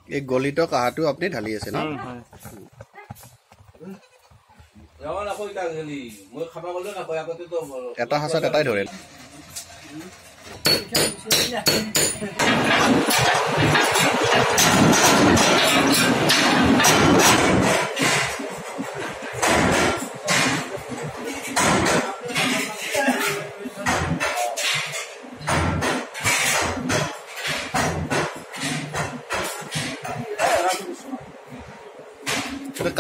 এই গলিত কাহাটো আপনি ঢালি আছে না এটা হাসাত এটাই ধরে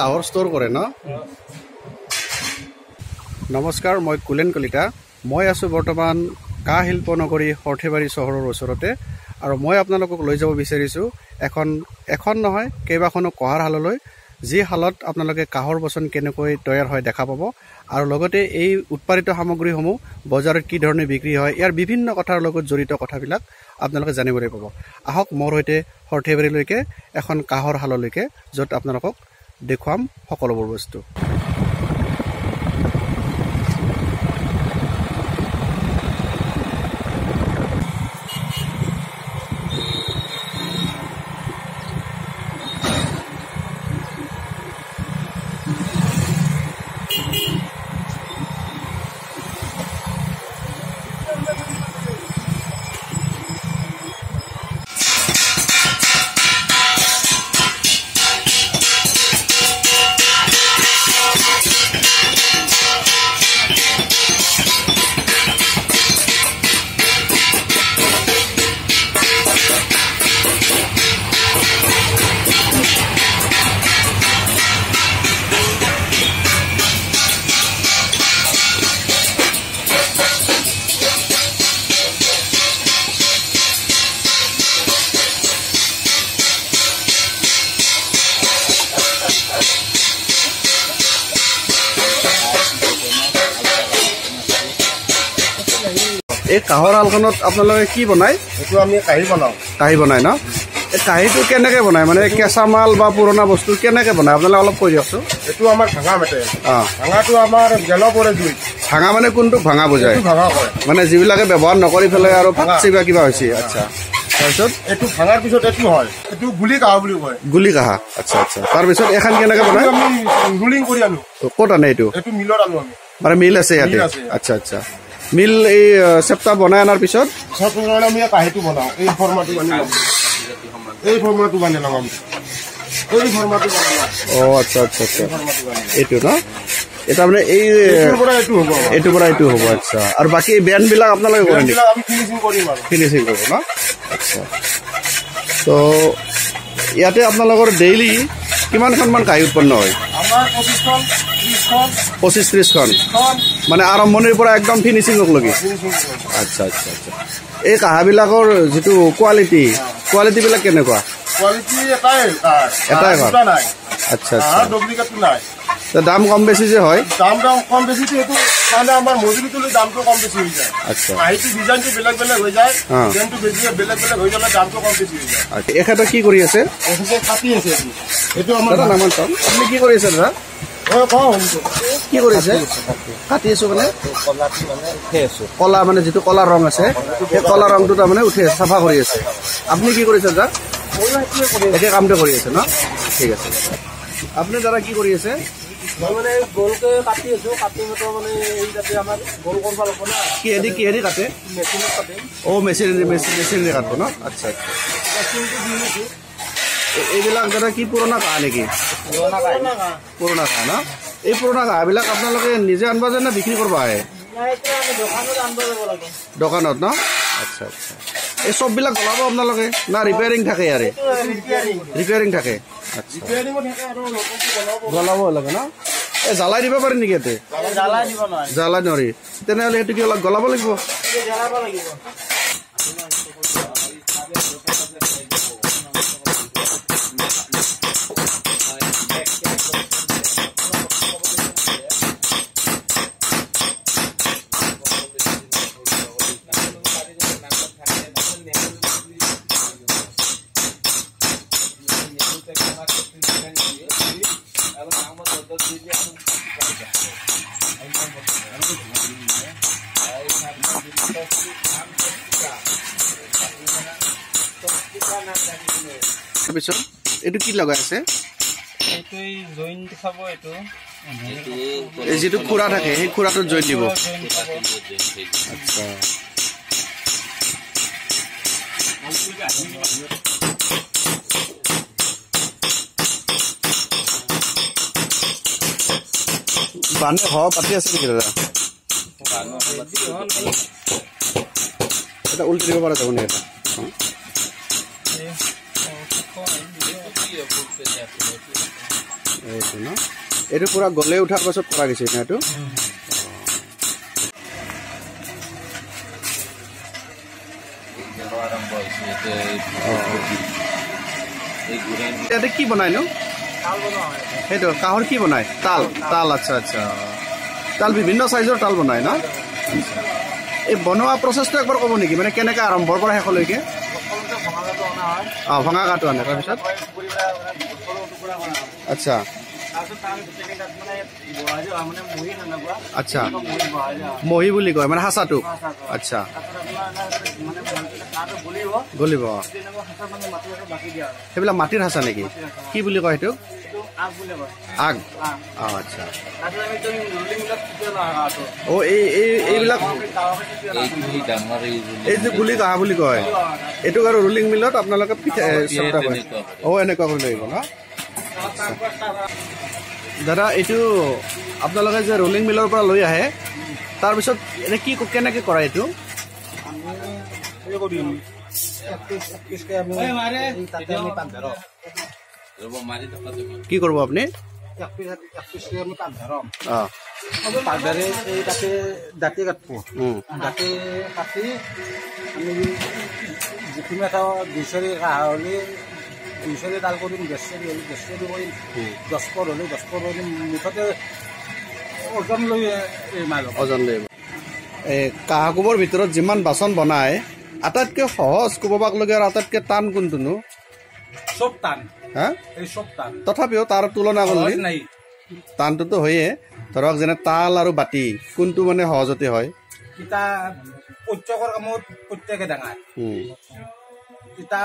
কাহৰ ষ্ট'ৰ কৰে ন নমস্কাৰ মই কুলেন কলিতা মই আছোঁ বৰ্তমান কাহ শিল্প নগৰী সৰ্থেবাৰী চহৰৰ ওচৰতে আৰু মই আপোনালোকক লৈ যাব বিচাৰিছোঁ এখন নহয় কেইবাখনো কহাৰ হাললৈ যি হালত আপোনালোকে কাহৰ বচন কেনেকৈ তৈয়াৰ হয় দেখা পাব আৰু লগতে এই উৎপাদিত সামগ্ৰীসমূহ বজাৰত কি ধৰণে বিক্ৰী হয় ইয়াৰ বিভিন্ন কথাৰ লগত জড়িত কথাবিলাক আপোনালোকে জানিবলৈ পাব আহক মোৰ সৈতে সৰ্থেবাৰীলৈকে এখন কাহৰ হাললৈকে য'ত আপোনালোকক দেখুৱাম সকলোবোৰ বস্তু এই কাহৰ হালখনত আপোনালোকে কি বনায় এইটো আমি কাঁহী বনায় ন এই কাঁহীটো কেনেকৈ বনায় মানে কেঁচা মাল বা পুৰণা বস্তু কেনেকৈ বনায় আপোনালোকে অলপ কৈ দিয়কচোন এইটো আমাৰ ভাঙা মেটে ভাঙাটো আমাৰ গেল পৰে জুই ভাঙা মানে কোনটো ভাঙা বুজায় ভাঙা কৰে মানে যিবিলাকে ব্যৱহাৰ নকৰি পেলাই আৰু ভাঙচি বা কিবা হৈছে আচ্ছা তাৰপিছত এইটো ভাঙাৰ পিছত এইটো হয় এইটো গুলি কাহা বুলি কয় গুলি কাহা আচ্ছা আচ্ছা তাৰপিছত এখন কেনেকৈ বনায় আমি ৰুলিং কৰি আনো ক'ত আনে এইটো মিলত আনো আমি মানে মিল আছে ইয়াতে আচ্ছা আচ্ছা মিল এই চেপ্তা বনাই অনাৰ পিছত আমি কাঁহীটো বনাওঁ এই ফৰ্মাটো বান্ধি লওঁ আমি অঁ আচ্ছা আচ্ছা আচ্ছা এইটো ন এটা মানে এইটোৰ পৰা এইটো হ'ব আচ্ছা আৰু বাকী বেণ্ডবিলাক আপোনালোকে কৰে নেকি ফিনিচিং কৰিব ন আচ্ছা তো ইয়াতে আপোনালোকৰ ডেইলি কিমানখনমান কাঁহী উৎপন্ন হয় 25-30খন মানে আৰম্ভণিৰ পৰা একদম ফিনিচিঙকলৈকে আচ্ছা আচ্ছা আচ্ছা এই কাঁহাবিলাকৰ যিটো কোৱালিটিবিলাক কেনেকুৱা এটাই হয় আচ্ছা আচ্ছা দাম কম বেছি যে হয় দাম কম বেছি এইটো মানে আমাৰ মজুৰিটো দামটো কম বেছি হৈ যায় আচ্ছা কাঁহীটো ডিজাইনটো বেলেগ বেলেগ হৈ যায় ডিজাইনটো বেলেগ বেলেগ হৈ গ'লে দামটো কম বেছি হৈ যায় আচ্ছা এখেতে কি কৰি আছে কাটি আছে এইটো আমাৰ নামান চাম আপুনি কি কৰি আছে দাদা কি কৰিছে কাটি আছো মানে কলা মানে যিটো কলা ৰং আছে সেই কলা ৰংটো তাৰমানে উঠি আছে চাফা কৰি আছে আপুনি কি কৰিছে দাদা একে কামটো কৰি আছে ন ঠিক আছে আপুনি দাদা কি কৰি আছে মই মানে গোলকে কাটি আছো কাটি মতো মানে এই যাতে আমাৰ গোল কৰিব লাগিব না কিহেদি কাটে মেচিনত কাটে অঁ মেচিনেৰে কাটব ন আচ্ছা এইবিলাক দাদা কি পুৰণা কাঁহ নেকি পুৰণা কাঁহ ন এই পুৰণা কাঁহবিলাক আপোনালোকে নিজে আনিব যায় না বিক্ৰী কৰিব আহে দোকানত ন আচ্ছা আচ্ছা এই চববিলাক গলাব আপোনালোকে না ৰিপেয়াৰিং থাকে ইয়াৰে ৰিপেয়াৰিং থাকে আচ্ছা গলাব লাগে ন এই জ্বালাই দিব পাৰি নেকি ইয়াতে জ্বালাই নোৱাৰি তেনেহ'লে সেইটো কি অলপ গলাব লাগিব তাৰপিছত এইটো কি লগাই আছে এই যিটো খুৰা থাকে সেই খুৰাটোত জইন দিব আচ্ছা বানে হওয়া পাতি আছে নেকি দাদা এটা উল্টি দিব পৰা যাব নে এটা এইটো ন এইটো পুৰা গলে উঠাৰ পাছত কৰা গৈছে না এইটো ইয়াতে কি বনাই নো সেইটো কাহৰ কি বনাই তাল তাল আচ্ছা আচ্ছা তাল বিভিন্ন সাইজৰ তাল বনাই না এই বনোৱা প্ৰসেসটো একবাৰ ক'ব নেকি মানে কেনেকৈ আৰম্ভৰ পৰা শেষলৈকে ভঙা কাটো আনে তাৰপিছত আচ্ছা আচ্ছা মহি বুলি কয় মানে হাঁচাটো আচ্ছা গলিব সেইবিলাক মাটিৰ হাঁচা নেকি কি বুলি কয় সেইটো আগ আচ্ছা অ' এইবিলাক এই যে গুলি কাহা বুলি কয় এইটো আৰু ৰুলিং মিলত আপোনালোকে এনেকুৱা কৰি লাগিব ন দাদা এইটো আপোনালোকে যে ৰোলিং মিলৰ পৰা লৈ আহে তাৰপিছত এনে কি কেনেকৈ কৰে এইটো কি কৰিব আপুনি দাঁতি কাটবো দাঁতি কাটি আমি যিখিনি এটা 200 কাহা হলে 200 ডাল কৰিম 150 কৰিম 10 পৰ হলে 10 পৰ কৰিম মুঠতে ওজন লৈ ওজন লৈ কাঁহ কোবৰ ভিতৰত যিমান বাচন বনায় আটাইতকৈ সহজ কোবাক লগে আৰু আটাইতকৈ টান কোনটোনো সব টান হা এই সব টান তথাপিও তাৰ তুলনা কৰিলে নাই টানটোতো হয়ে ধৰক যেনে তাল আৰু বাতি কোনটো মানে সহজতে হয় ইটা প্ৰত্যেকৰ কামত প্ৰত্যেকে ডাঙৰ ইটা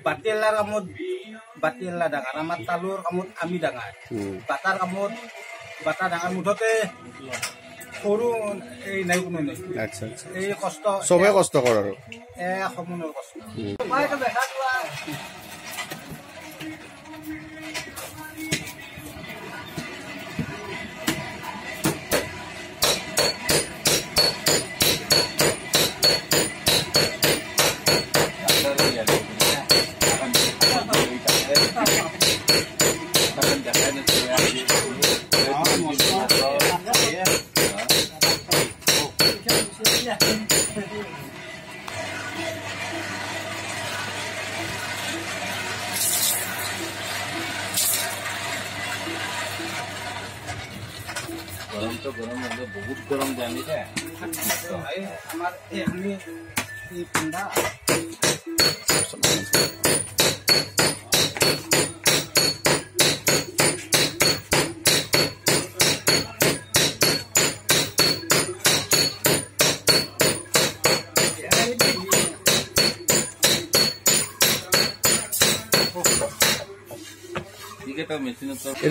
বাতিলাৰ কামত বাতিলা ডাঙৰ আমাৰ তালুৰ কামত আমি ডাঙৰ বাটাৰ কামত বাটা ডাঙৰ মুঠতে সৰু এই নাই কোনো নাই আচ্ছা আচ্ছা এই কষ্ট চবে কষ্ট কৰে আৰু সমনৰ কষ্ট गरम तो गरम हो गया बहुत गरम जाने का हमारे हमने ये पिंडा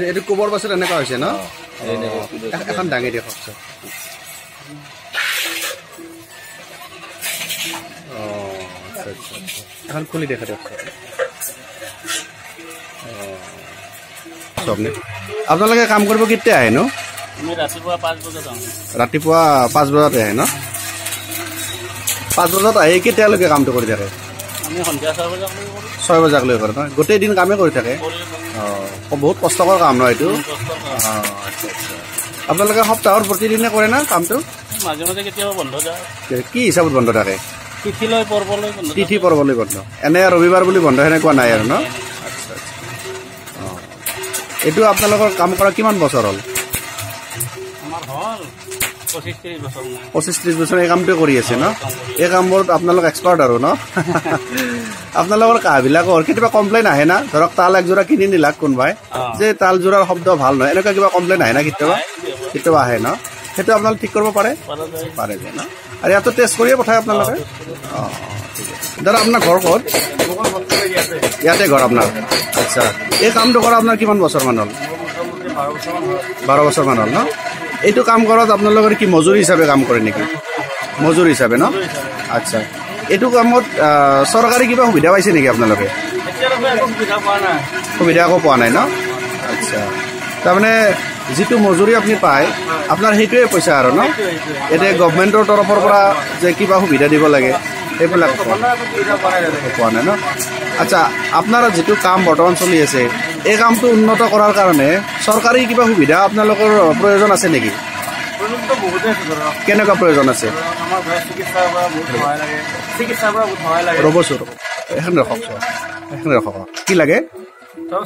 এইটো কোবৰ পাছত এনেকুৱা হৈছে ন এখন ডাঙি দিয়ক এখন খুলি দেখা দিয়ক আপোনালোকে কাম কৰিব কেতিয়া আহে নো ৰাতিপুৱা 5 বজাতে আহে ন 5 বজাত আহি কেতিয়ালৈকে কামটো কৰি থাকে 6 বজাক লৈ কৰে ন গোটেই দিন কামেই কৰি থাকে বহুত কষ্টকৰ কাম ন এইটো আচ্ছা আচ্ছা আপোনালোকে সপ্তাহৰ প্ৰতিদিনে কৰে না কামটো মাজে মাজে কেতিয়াবা বন্ধ যায় কি হিচাপত বন্ধ থাকে তিথি পৰ্বলৈ বন্ধ এনে ৰবিবাৰ বুলি বন্ধ সেনেকুৱা নাই আৰু ন আচ্ছা আচ্ছা এইটো আপোনালোকৰ কাম কৰা কিমান বছৰ হ'ল 25-30 বছৰ এই কামটো কৰি আছে ন এই কামবোৰত আপোনালোক এক্সপাৰ্ট আৰু ন আপোনালোকৰ কাহবিলাকৰ কেতিয়াবা কমপ্লেইন আহে না ধৰক তাল একযোৰা কিনি নিলাক কোনোবাই যে তাল যোৰাৰ শব্দ ভাল নহয় এনেকুৱা কিবা কমপ্লেইন আহে না কেতিয়াবা আহে ন সেইটো আপোনালোকে ঠিক কৰিব পাৰে যে ন আৰু ইয়াতো টেষ্ট কৰিয়ে পঠায় আপোনালোকে দাদা আপোনাৰ ঘৰ ক'ত? ইয়াতে ঘৰ আপোনাৰ? আচ্ছা, এই কামটো কৰা আপোনাৰ কিমান বছৰমান হ'ল? 12 বছৰমান হ'ল ন? এইটো কাম কৰাত আপোনালোকৰ কি মজুৰি হিচাপে কাম কৰে নেকি? মজুৰি হিচাপে ন? আচ্ছা, এইটো কামত চৰকাৰী কিবা সুবিধা পাইছে নেকি আপোনালোকে? সুবিধা একো পোৱা নাই ন? আচ্ছা, তাৰমানে যিটো মজুৰি আপুনি পায় আপোনাৰ সেইটোৱে পইচা আৰু ন? এতিয়া গভমেণ্টৰ তৰফৰ পৰা যে কিবা সুবিধা দিব লাগে সেইবিলাক পোৱা নাই ন? আচ্ছা, আপোনাৰ যিটো কাম বৰ্তমান চলি আছে এই কামটো উন্নত কৰাৰ কাৰণে চৰকাৰী কিবা সুবিধা আপোনালোকৰ প্ৰয়োজন আছে নেকি? কেনেকুৱা প্ৰয়োজন আছে? ৰ'বচোন, এখন ৰখক কি লাগে?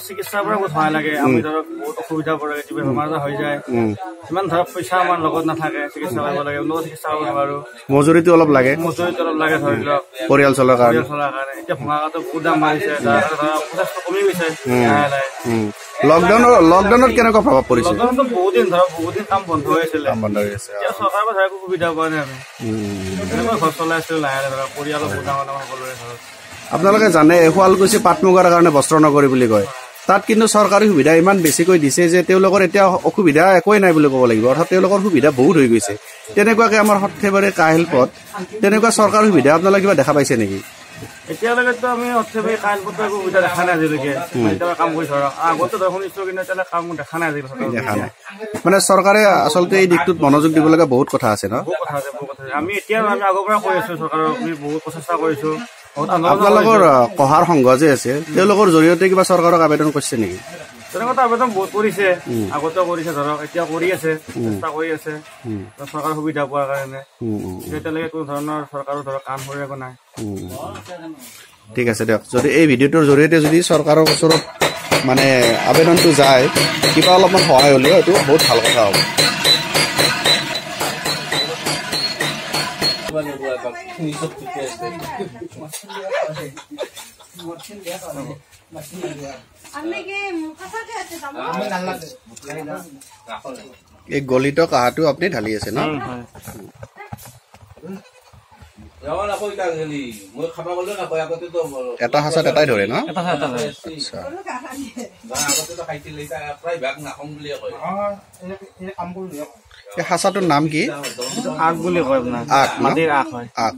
চিকিৎসাৰ পৰা বহুত সহায় লাগে। আমি ধৰক বহুত অসুবিধা পৰে, কিবা বেমাৰ আজাৰ হৈ যায়, ইমান ধৰক পইচা আমাৰ লগত নাথাকে, চিকিৎসা কৰিব লাগে, উন্নত চিকিৎসা কৰিব নোৱাৰো, মজুৰিটো অলপ লাগে ধৰি লওক পৰিয়াল চলাৰ কাৰণে। এতিয়া ভঙাটো বহুত দাম বাঢ়িছে, কমি গৈছে। লকডাউনত কেনেকুৱা প্ৰভাৱ পৰিছে? লকডাউনতো বহুত দিন কাম বন্ধ হৈ আছিলে, চৰকাৰৰ পৰা একো সুবিধা পোৱা নাই। আমি এনেকৈ ঘৰ চলাই আছিলো লাহে লাহে, ধৰক পৰিয়ালৰ বহুত ডাঙৰ সকলোৰে ঘৰত। আপোনালোকে জানে শুৱালকুছি পাট মুগাৰ কাৰণে বস্ত্ৰ নগৰী বুলি কয়, তাত কিন্তু চৰকাৰী সুবিধা ইমান বেছিকৈ দিছে যে তেওঁলোকৰ এতিয়া অসুবিধা একোৱেই নাই বুলি ক'ব লাগিব, অৰ্থাৎ তেওঁলোকৰ সুবিধা বহুত হৈ গৈছে। তেনেকুৱাকে আমাৰ সৰ্থেবাৰী কাঁহ শিল্পত তেনেকুৱা চৰকাৰী সুবিধা আপোনালোকে কিবা দেখা পাইছে নেকি? এতিয়ালৈকেতো আমি সৰ্থেবাৰী কাঁহ শিল্পত একো সুবিধা দেখা নাই আজিলৈকে। কাম কৰি ধৰক আগতে শুনিছো, কিন্তু এতিয়ালৈ কাম দেখা নাই আজিলৈকে। দেখা নাই মানে চৰকাৰে আচলতে এই দিশটোত মনোযোগ দিব লগা বহুত কথা আছে ন? বহুত কথা আছে। আমি আগৰ পৰা কৈ আছো, চৰকাৰক আমি বহুত প্ৰচেষ্টা কৰিছো। আপোনালোকৰ কহাৰ সংঘ যে আছে তেওঁলোকৰ জৰিয়তে কিবা চৰকাৰক আবেদন কৰিছে নেকি? তেনেকুৱা আবেদন বহুত কৰিছে, আগতেও কৰিছে, ধৰক এতিয়া কৰি আছে, চেষ্টা কৰি আছে চৰকাৰৰ সুবিধা পোৱাৰ কাৰণে। এতিয়ালৈকে কোনো ধৰণৰ চৰকাৰৰ ধৰক কাম কৰি একো নাই। ঠিক আছে দিয়ক, যদি এই ভিডিঅ'টোৰ জৰিয়তে যদি চৰকাৰৰ ওচৰত মানে আবেদনটো যায়, কিবা অলপমান সহায় হ'লেও এইটো বহুত ভাল কথা হ'ব। এই গলিত কাহাটো আপুনি ঢালি আছে ন? এটা সাঁচাত এটাই ধৰে ন? এই সাঁচাটোৰ নাম কি? আগ বুলি কয় আপোনাৰ। আগ, মাটিৰ আগ হয়। আগ।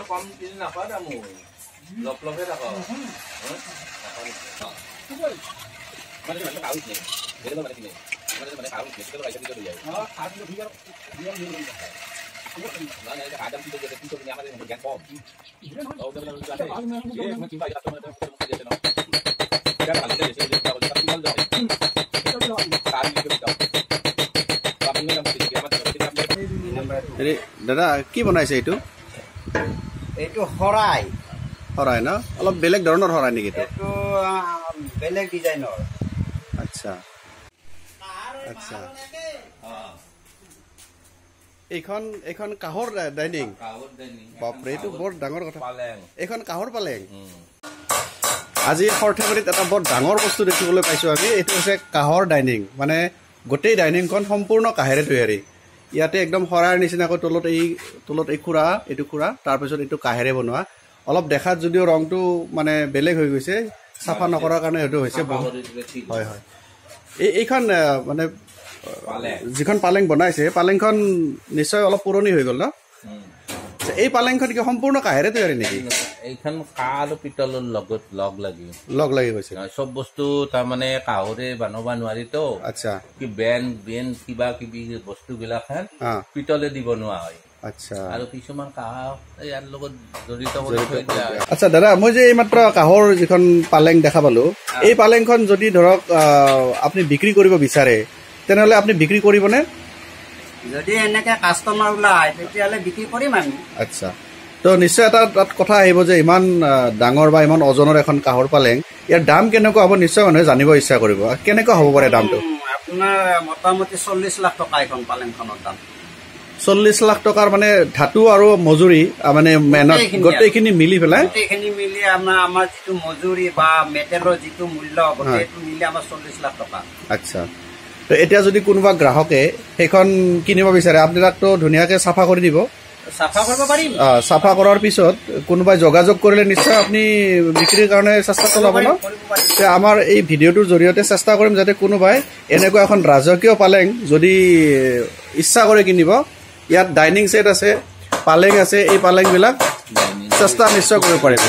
কম দিন নাপায় মোৰ লপলপে থাক দাদা কি বনাইছে এইটো? এইটো শৰাই। শৰাই ন? অলপ বেলেগ ধৰণৰ শৰাই নেকি? এইটো বেলেগ ডিজাইনৰ। আচ্ছা আচ্ছা, এইখন কাঁহৰ ডাইনিং? বাপৰে, এইটো বৰ ডাঙৰ কথা। এইখন কাঁহৰ পালেং। আজি সৰ্থেবাৰীত এটা বৰ ডাঙৰ বস্তু দেখিবলৈ পাইছো আমি। এইটো হৈছে কাঁহৰ ডাইনিং, মানে গোটেই ডাইনিংখন সম্পূৰ্ণ কাঁহেৰে তৈয়াৰী। ইয়াতে একদম শৰাইৰ নিচিনাকৈ তলত এই খুৰা, এইটো খুৰা, তাৰপিছত এইটো কাঁহেৰে বনোৱা। অলপ দেখাত যদিও ৰংটো মানে বেলেগ হৈ গৈছে, চাফা নকৰাৰ কাৰণে সেইটো হৈছে। হয় হয়, এইখন মানে যিখন পালেং বনাইছে, পালেংখন নিশ্চয় অলপ পুৰণি হৈ গ'ল ন? এই পালেংখন কি সম্পূৰ্ণ কাঁহেৰে তৈয়াৰী নেকি? এইখন কাঁহ আৰু পিতলৰ লগত লগ লাগি গৈছে। চব বস্তু তাৰমানে কাঁহৰে বনাব নোৱাৰিতো। আচ্ছা, কি বেন কিবা কিবি বস্তু বিলাক পিতলে দি বনোৱা হয়। আচ্ছা, আৰু কিছুমান কাঁহ ইয়াৰ লগত জড়িত কৰি থৈ দিয়া। আচ্ছা দাদা, মই যে এইমাত্ৰ কাঁহৰ যিখন পালেং দেখা পালো, এই পালেংখন যদি ধৰক আপুনি বিক্ৰী কৰিব বিচাৰে তেনেহ'লে আপুনি বিক্ৰী কৰিবনে? যদি এনেকে কাষ্টমাৰ ওলাই তেতিয়াহ'লে বিক্ৰী কৰিম আমি। আচ্ছা, তো নিশ্চয় এটা তাত কথা আহিব যে ইমান ডাঙৰ বা ইমান ওজনৰ এখন কাঁহৰ পালেং, ইয়াৰ দাম কেনেকুৱা হ'ব নিশ্চয় মানুহে জানিব ইচ্ছা কৰিব। কেনেকুৱা হ'ব পাৰে দামটো? আপোনাৰ মোটামুটি 40 লাখ টকা এখন পালেংখনৰ দাম। 40 লাখ টকাৰ মানে ধাতু আৰু মজুৰি মানে মেহনত গোটেইখিনি মিলি পেলাই আমাৰ যিটো মজুৰি বা মেটেলৰ যিটো মূল্য গোটেইটো মিলি আমাৰ 40 লাখ টকা। আচ্ছা, তো এতিয়া যদি কোনোবা গ্ৰাহকে সেইখন কিনিব বিচাৰে আপোনাকতো ধুনীয়াকে চাফা কৰি দিব। চাফা কৰিব পাৰিম। চাফা কৰাৰ পিছত কোনোবাই যোগাযোগ কৰিলে নিশ্চয় আপুনি বিক্ৰীৰ কাৰণে চেষ্টা চলাব ন? আমাৰ এই ভিডিঅ'টোৰ জৰিয়তে চেষ্টা কৰিম যাতে কোনোবাই এনেকুৱা এখন ৰাজকীয় পালেং যদি ইচ্ছা কৰে কিনিব, ইয়াত ডাইনিং ছেট আছে, পালেং আছে, এই পালেংবিলাক চেষ্টা নিশ্চয় কৰিব পাৰিব।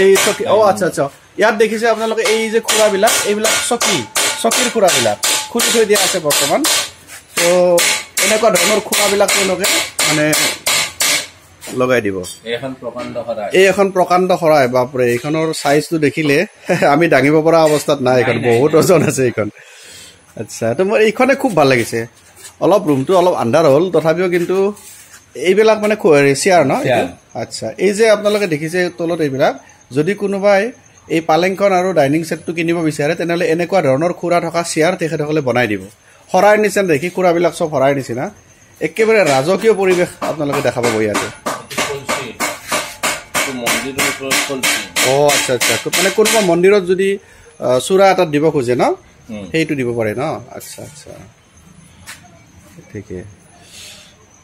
এই চকী, আচ্ছা আচ্ছা, ইয়াত দেখিছে আপোনালোকে এই যে খুৰাবিলাক, এইবিলাক চকীৰ খুৰাবিলাক খুলি থৈ দিয়া আছে বৰ্তমান। তো এনেকুৱা ধৰণৰ খুৰাবিলাক তেওঁলোকে মানে লগাই দিব। এই এখন প্ৰকাণ্ড শৰাই, বাপৰে, এইখনৰ চাইজটো দেখিলে আমি দাঙিব পৰা অৱস্থাত নাই, এইখন বহুত ওজন আছে এইখন। আচ্ছা, তো মোৰ এইখনে খুব ভাল লাগিছে। অলপ ৰুমটো অলপ আন্ধাৰ হ'ল, তথাপিও কিন্তু এইবিলাক মানে চেয়াৰ ন? আচ্ছা, এই যে আপোনালোকে দেখিছে তলত এইবিলাক, যদি কোনোবাই এই পালেংখন আৰু ডাইনিং ছেটটো কিনিব বিচাৰে তেনেহ'লে এনেকুৱা ধৰণৰ খুৰা থকা চেয়াৰ তেখেতসকলে বনাই দিব। শৰাইৰ নিচিনা দেখি, খুৰাবিলাক চব শৰাইৰ নিচিনা, একেবাৰে ৰাজকীয় পৰিৱেশ আপোনালোকে দেখা পাব ইয়াতে। আচ্ছা আচ্ছা, মানে কোনোবা মন্দিৰত যদি চূড়া এটাত দিব খোজে ন, সেইটো দিব পাৰে ন? আচ্ছা আচ্ছা, ঠিকে।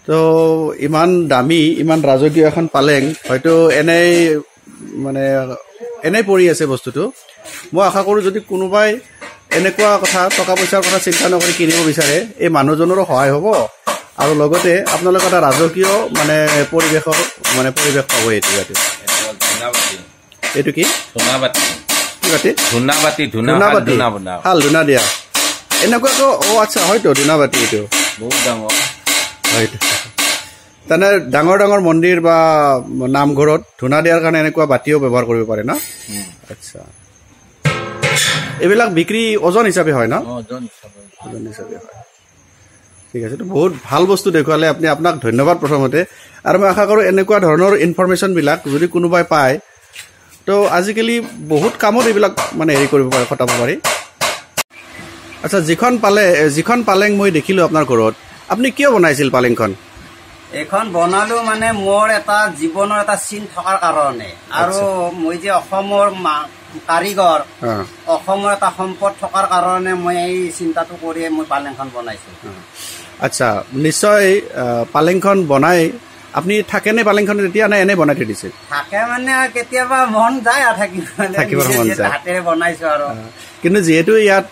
তো ইমান দামী, ইমান ৰাজকীয় এখন পালেং হয়তো এনেই পৰি আছে বস্তুটো। মই আশা কৰোঁ যদি কোনোবাই এনেকুৱা কথা, টকা পইচাৰ কথা চিন্তা নকৰি কিনিব বিচাৰে, এই মানুহজনৰো সহায় হ'ব আৰু লগতে আপোনালোকে এটা ৰাজকীয় পৰিৱেশ পাব। এইটো কি শাল ধূনা দিয়া এনেকুৱাকৈ? আচ্ছা, হয়তো ধূনাবাতি, এইটো বহুত ডাঙৰ হয়তো। তেনে ডাঙৰ ডাঙৰ মন্দিৰ বা নামঘৰত ধূনা দিয়াৰ কাৰণে এনেকুৱা বাতিও ব্যৱহাৰ কৰিব পাৰে ন? আচ্ছা, এইবিলাক বিক্ৰী ওজন হিচাপে হয় ন? ওজন হিচাপে হয়। ঠিক আছে, তো বহুত ভাল বস্তু দেখুৱালে আপুনি, আপোনাক ধন্যবাদ প্ৰথমতে। আৰু মই আশা কৰোঁ এনেকুৱা ধৰণৰ ইনফৰমেশ্যনবিলাক যদি কোনোবাই পায়, তো আজিকালি বহুত কামত এইবিলাক হেৰি কৰিব পাৰে, খটাব পাৰি। আচ্ছা, যিখন পালেং মই দেখিলোঁ আপোনাৰ ঘৰত, আপুনি কিয় বনাইছিল পালেংখন? এইখন বনালো মোৰ এটা জীৱনৰ এটা চিন থকাৰ কাৰণে, আৰু মই যে অসমৰ কাৰিকৰ, অসমৰ এটা সম্পদ থকাৰ কাৰণে মই এই চিন্তাটো কৰি মই পালেংখন বনাইছো। আচ্ছা, নিশ্চয় পালেংখন বনাই আপুনি থাকেনে পালেংখন এতিয়া, নে এনে বনাই থৈ দিছে? থাকে কেতিয়াবা মন যায় আৰু থাকিব মন যায়, হাতেৰে বনাইছো আৰু। কিন্তু যিহেতু ইয়াত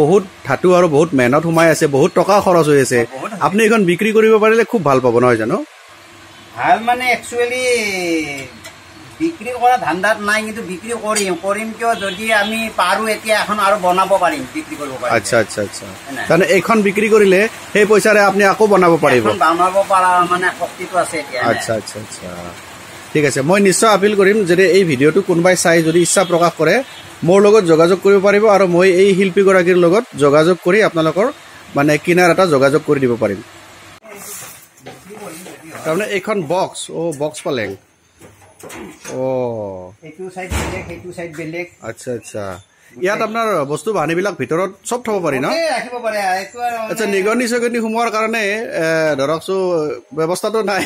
বহুত ধাতু আৰু বহুত মেহনত সোমাই আছে, বহুত টকা খৰচ হৈ আছে, আপুনি এইখন বিক্ৰী কৰিব পাৰিলে খুব ভাল পাব, নহয় জানো? ভাল একচুৱেলি বিক্ৰী কৰা ধান্দাত নাই, কিন্তু বিক্ৰী কৰিম কিয়, যদি আমি পাৰো এতিয়া এখন আৰু বনাব পাৰিম, বিক্ৰী কৰিব পাৰিম। আচ্ছা আচ্ছা আচ্ছা, কাৰণ এইখন বিক্ৰী কৰিলে সেই পইচাৰে আপুনি আকৌ বনাব পাৰিব, বনাব পৰা শক্তিটো আছে এতিয়া। আচ্ছা আচ্ছা আচ্ছা, ঠিক আছে। মই নিশ্চয় আপিল কৰিম যদি এই ভিডিঅ'টো কোনোবাই চাই যদি ইচ্ছা প্ৰকাশ কৰে, মোৰ লগত যোগাযোগ কৰিব পাৰিব, আৰু মই এই শিল্পীগৰাকীৰ লগত যোগাযোগ কৰি আপোনালোকৰ কিনাৰ এটা যোগাযোগ কৰি দিব পাৰিম। তাৰমানে এইখন বক্স পালেং। আচ্ছা আচ্ছা, ইয়াত আপোনাৰ বস্তু বাহানিবিলাক ভিতৰত চব থব পাৰি ন? আচ্ছা, নিগনি চগনি সোমোৱাৰ কাৰণে ধৰকচোন ব্যৱস্থাটো নাই?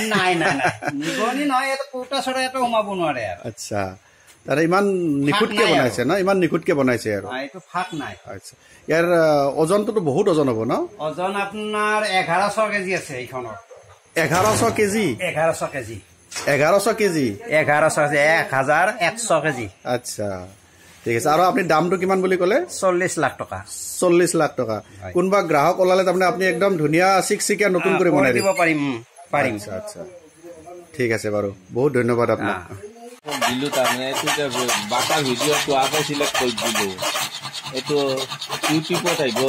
আচ্ছা, তাৰে ইমান নিখুঁতকে বনাইছে ন? ইমান নিখুঁতকে বনাইছে আৰু আচ্ছা, ইয়াৰ ওজনটোতো বহুত ওজন হ'ব ন? ওজন আপোনাৰ 1100 কেজি আছে এইখনৰ। 1100 কেজি? 1100 কেজি। 1100 কেজি? 1100 কেজি। আচ্ছা, ঠিক আছে। আৰু আপুনি দামটো কিমান বুলি ক'লে? 40 লাখ টকা। 40 লাখ টকা। কোনোবা গ্ৰাহক ওলালে তাৰমানে আপুনি একদম ধুনীয়া চিকচিকীয়া নতুন কৰি বনাই দিব পাৰিম? আচ্ছা আচ্ছা, ঠিক আছে বাৰু, বহুত ধন্যবাদ আপোনাক। দিলো তাৰমানে এইটো বাটাৰ ভিডিঅ'টো আকৌ চিলেক্ট কৰি দিলো, এইটো ইউটিউবত আহিব।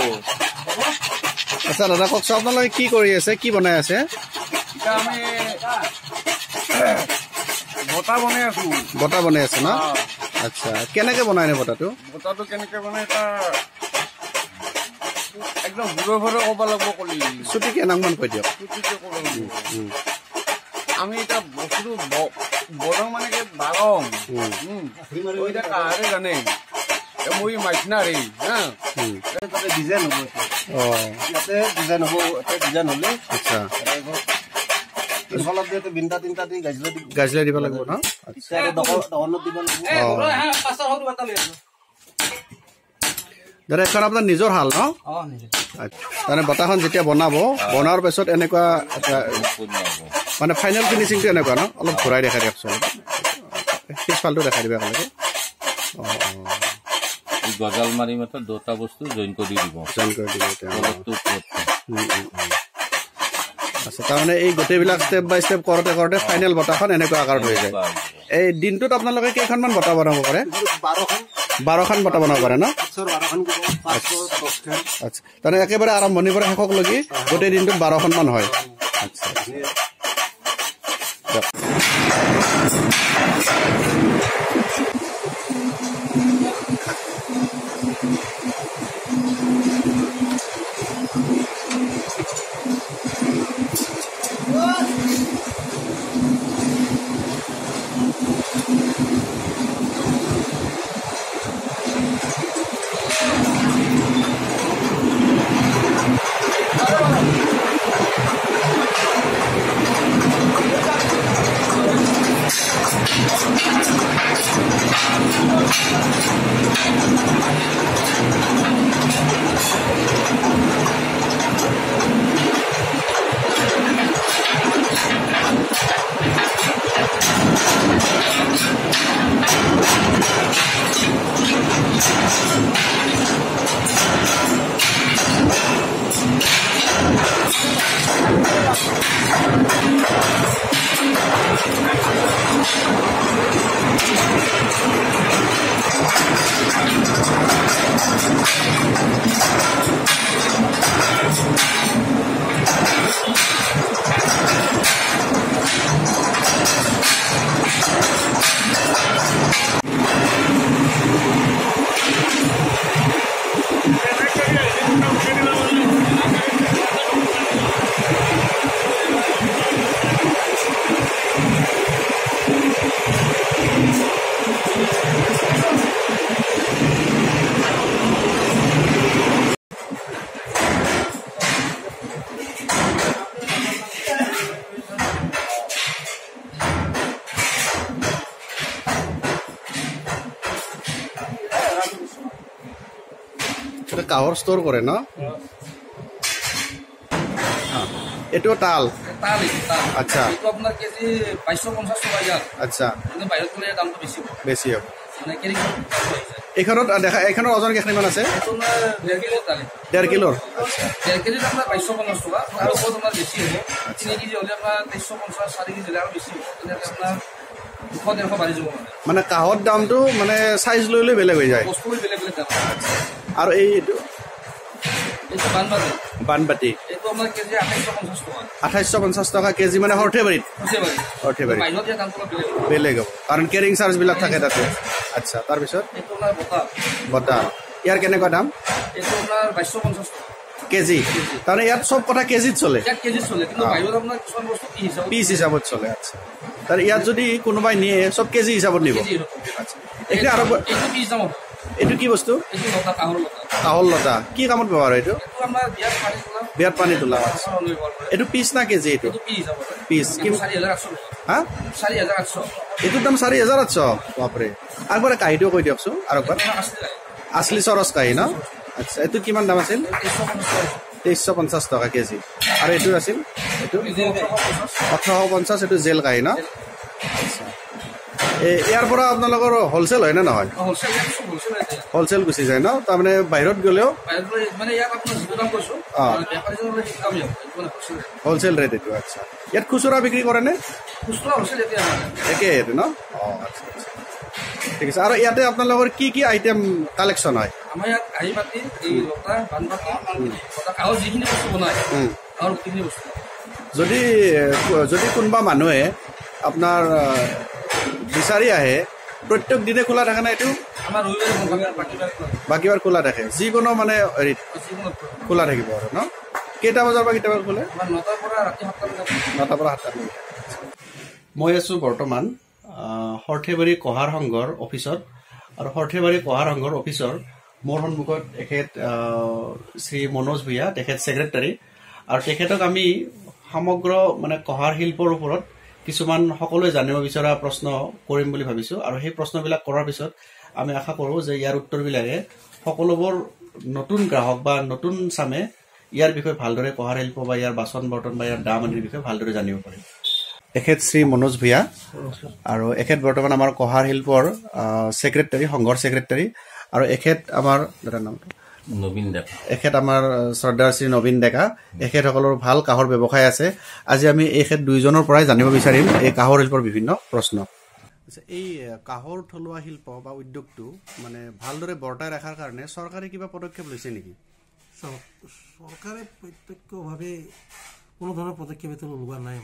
আচ্ছা দাদা, কওকচোন আপোনালোকে কি কৰি আছে, কি বনাই আছে? আমি বটা বনাই আছো। বটা বনাই আছে ন? আচ্ছা, কেনেকে বনাই নে বটাটো? বটাটো কেনেকে বনাই একদম ঘূৰে ঘূৰে ক'ব লাগিব, কলি চুটিকে নামমান কৈ দিয়ক। আমি এটা বস্তুটো বৰং কি বাৰং কাহাৰে জানে মই মাইনা ৰে হা ডিজাইন হ'ব। ইয়াতে ডিজাইন হ'ব, ডিজাইন হ'লে আচ্ছা অলপ দিয়ে বিন্দা তিনিটা দি গাজলে দিব লাগিব ন? দহনত দিব লাগিব। দাদা এখন আপোনাৰ নিজৰ হাল ন? তাৰমানে বতাহখন যেতিয়া বনাব, বনোৱাৰ পিছত এনেকুৱা মানে ফাইনেল ফিনিচিংটো এনেকুৱা ন? অলপ ঘূৰাই দেখাই দিয়কচোন, পিছফালটো দেখাই দিব একেলগে। গজাল মাৰি মাত্ৰ দুটা বস্তু জইন কৰি দিব। আচ্ছা, তাৰমানে এই গোটেইবিলাক ষ্টেপ বাই ষ্টেপ কৰোঁতে কৰোঁতে ফাইনেল বতাহখন এনেকুৱা আকাৰত হৈ যায়। এই দিনটোত আপোনালোকে কেইখনমান বতাহ বনাব পাৰে? 12খন বতাহ বনাব পাৰে ন? আচ্ছা, তাৰমানে একেবাৰে আৰম্ভণিৰ পৰা শেষকলৈকে গোটেই দিনটোত 12খনমান হয়। আচ্ছা কাহৰ ষ্ট'ৰ কৰে ন? এইটো তাল আচ্ছা আচ্ছা বেছি হ'ব। এইখনত দেখা, এইখনৰ ওজন কেইখনমান আছে? 1.5 কিলোৰ। মানে কাহৰ দামটো মানে চাইজ লৈ লৈ বেলেগ হৈ যায়। আৰু এইটো বানবাতি 2850 টকা কেজি, মানে সৰ্থেবাৰীত বেলেগ হ'ব কাৰণ কেৰিং চাৰ্জবিলাক থাকে তাতে। আচ্ছা, তাৰপিছত বতাহ ইয়াৰ কেনেকুৱা দাম? কেজি, তাৰমানে ইয়াত চব কথা কেজিত চলে, পিচ হিচাপত চলে। আচ্ছা, তাৰ ইয়াত যদি কোনোবাই নিয়ে চব কেজি হিচাপত নিব। আচ্ছা, এইখিনি আৰু এইটো কি বস্তু? কাহৰ লতা কি কামত ব্যৱহাৰ হয়? এইটো বিয়াত পানী তোলা। এইটো পিচ না কেজি? এইটো পিচ হা? এইটোৰ দাম 4800। বাপৰে, আগবাৰে কাহিটো কৈ দিয়কচোন আৰু একবাৰ। আছলি চৰচ কাহি ন? আচ্ছা, এইটো কিমান দাম আছিল? 2350 টকা কেজি। আৰু এইটোৰ আছিল এইটো 1850। এইটো জেল কাহি ন? আচ্ছা, ইয়াৰ পৰা আপোনালোকৰ হ'লচেল হয় নে নহয়? হ'লচেল গুচি যায় ন? তাৰমানে বাহিৰত গ'লেও হ'লচেল ৰেট এইটো। আচ্ছা, ইয়াত খুচুৰা বিক্ৰী কৰে নে? একে এইটো ন? অঁ, আচ্ছা আচ্ছা, ঠিক আছে। আৰু ইয়াতে আপোনালোকৰ কি কি আইটেম কালেকশ্যন হয়? আমাৰ ইয়াত কাঁহী বাতি, লতা, বানবাতি, কাঁহৰ যিখিনি বস্তু বনায় আৰু গোটেইখিনি বস্তু। যদি কোনোবা মানুহে আপোনাৰ বিচাৰি আহে, প্ৰত্যেক দিনে খোলা থাকে না এইটো? আমাৰ বাকীবাৰ খোলা থাকে, যিকোনো মানে হেৰিত খোলা থাকিব আৰু ন? কেইটা বজাৰ পৰা কেইটা বজাত খোলে? 9টাৰ পৰা ৰাতি 7টালৈকে। মই আছোঁ বৰ্তমান সৰ্থেবাৰী কহাৰ সংঘৰ অফিচত, আৰু সৰ্থেবাৰী কহাৰ সংঘৰ অফিচৰ মোৰ সন্মুখত এখেত শ্ৰী মনোজ ভূঞা, তেখেত ছেক্ৰেটাৰী, আৰু তেখেতক আমি সমগ্ৰ মানে কহাৰ শিল্পৰ ওপৰত কিছুমান সকলোৱে জানিব বিচৰা প্ৰশ্ন কৰিম বুলি ভাবিছোঁ। আৰু সেই প্ৰশ্নবিলাক কৰাৰ পিছত আমি আশা কৰোঁ যে ইয়াৰ উত্তৰবিলাকে সকলোবোৰ নতুন গ্ৰাহক বা নতুন চামে ইয়াৰ বিষয়ে ভালদৰে কহাৰ শিল্প বা ইয়াৰ বাচন বৰ্তন বা ইয়াৰ দাম আদিৰ বিষয়ে ভালদৰে জানিব পাৰিম। এখেত শ্ৰী মনোজ ভূঞা, আৰু এখেত বৰ্তমান আমাৰ কহাৰ শিল্পৰ ছেক্ৰেটাৰী, সংঘৰ ছেক্ৰেটাৰী, আৰু এখেত আমাৰ দাদাৰ নামটো নবীন ডেকা, এখেত আমাৰ শ্ৰদ্ধাৰ শ্ৰী নবীন ডেকা। এখেতসকলৰ ভাল কাঁহৰ ব্যৱসায় আছে। আজি আমি এখেত দুইজনৰ পৰাই জানিব বিচাৰিম এই কাঁহৰ শিল্পৰ বিভিন্ন প্ৰশ্ন। এই কাঁহৰ থলুৱা শিল্প বা উদ্যোগটো মানে ভালদৰে বৰ্তাই ৰখাৰ কাৰণে চৰকাৰে কিবা পদক্ষেপ লৈছে নেকি? চৰকাৰে প্ৰত্যক্ষভাৱে কোনো ধৰণৰ পদক্ষেপ এটা লোৱা নাই।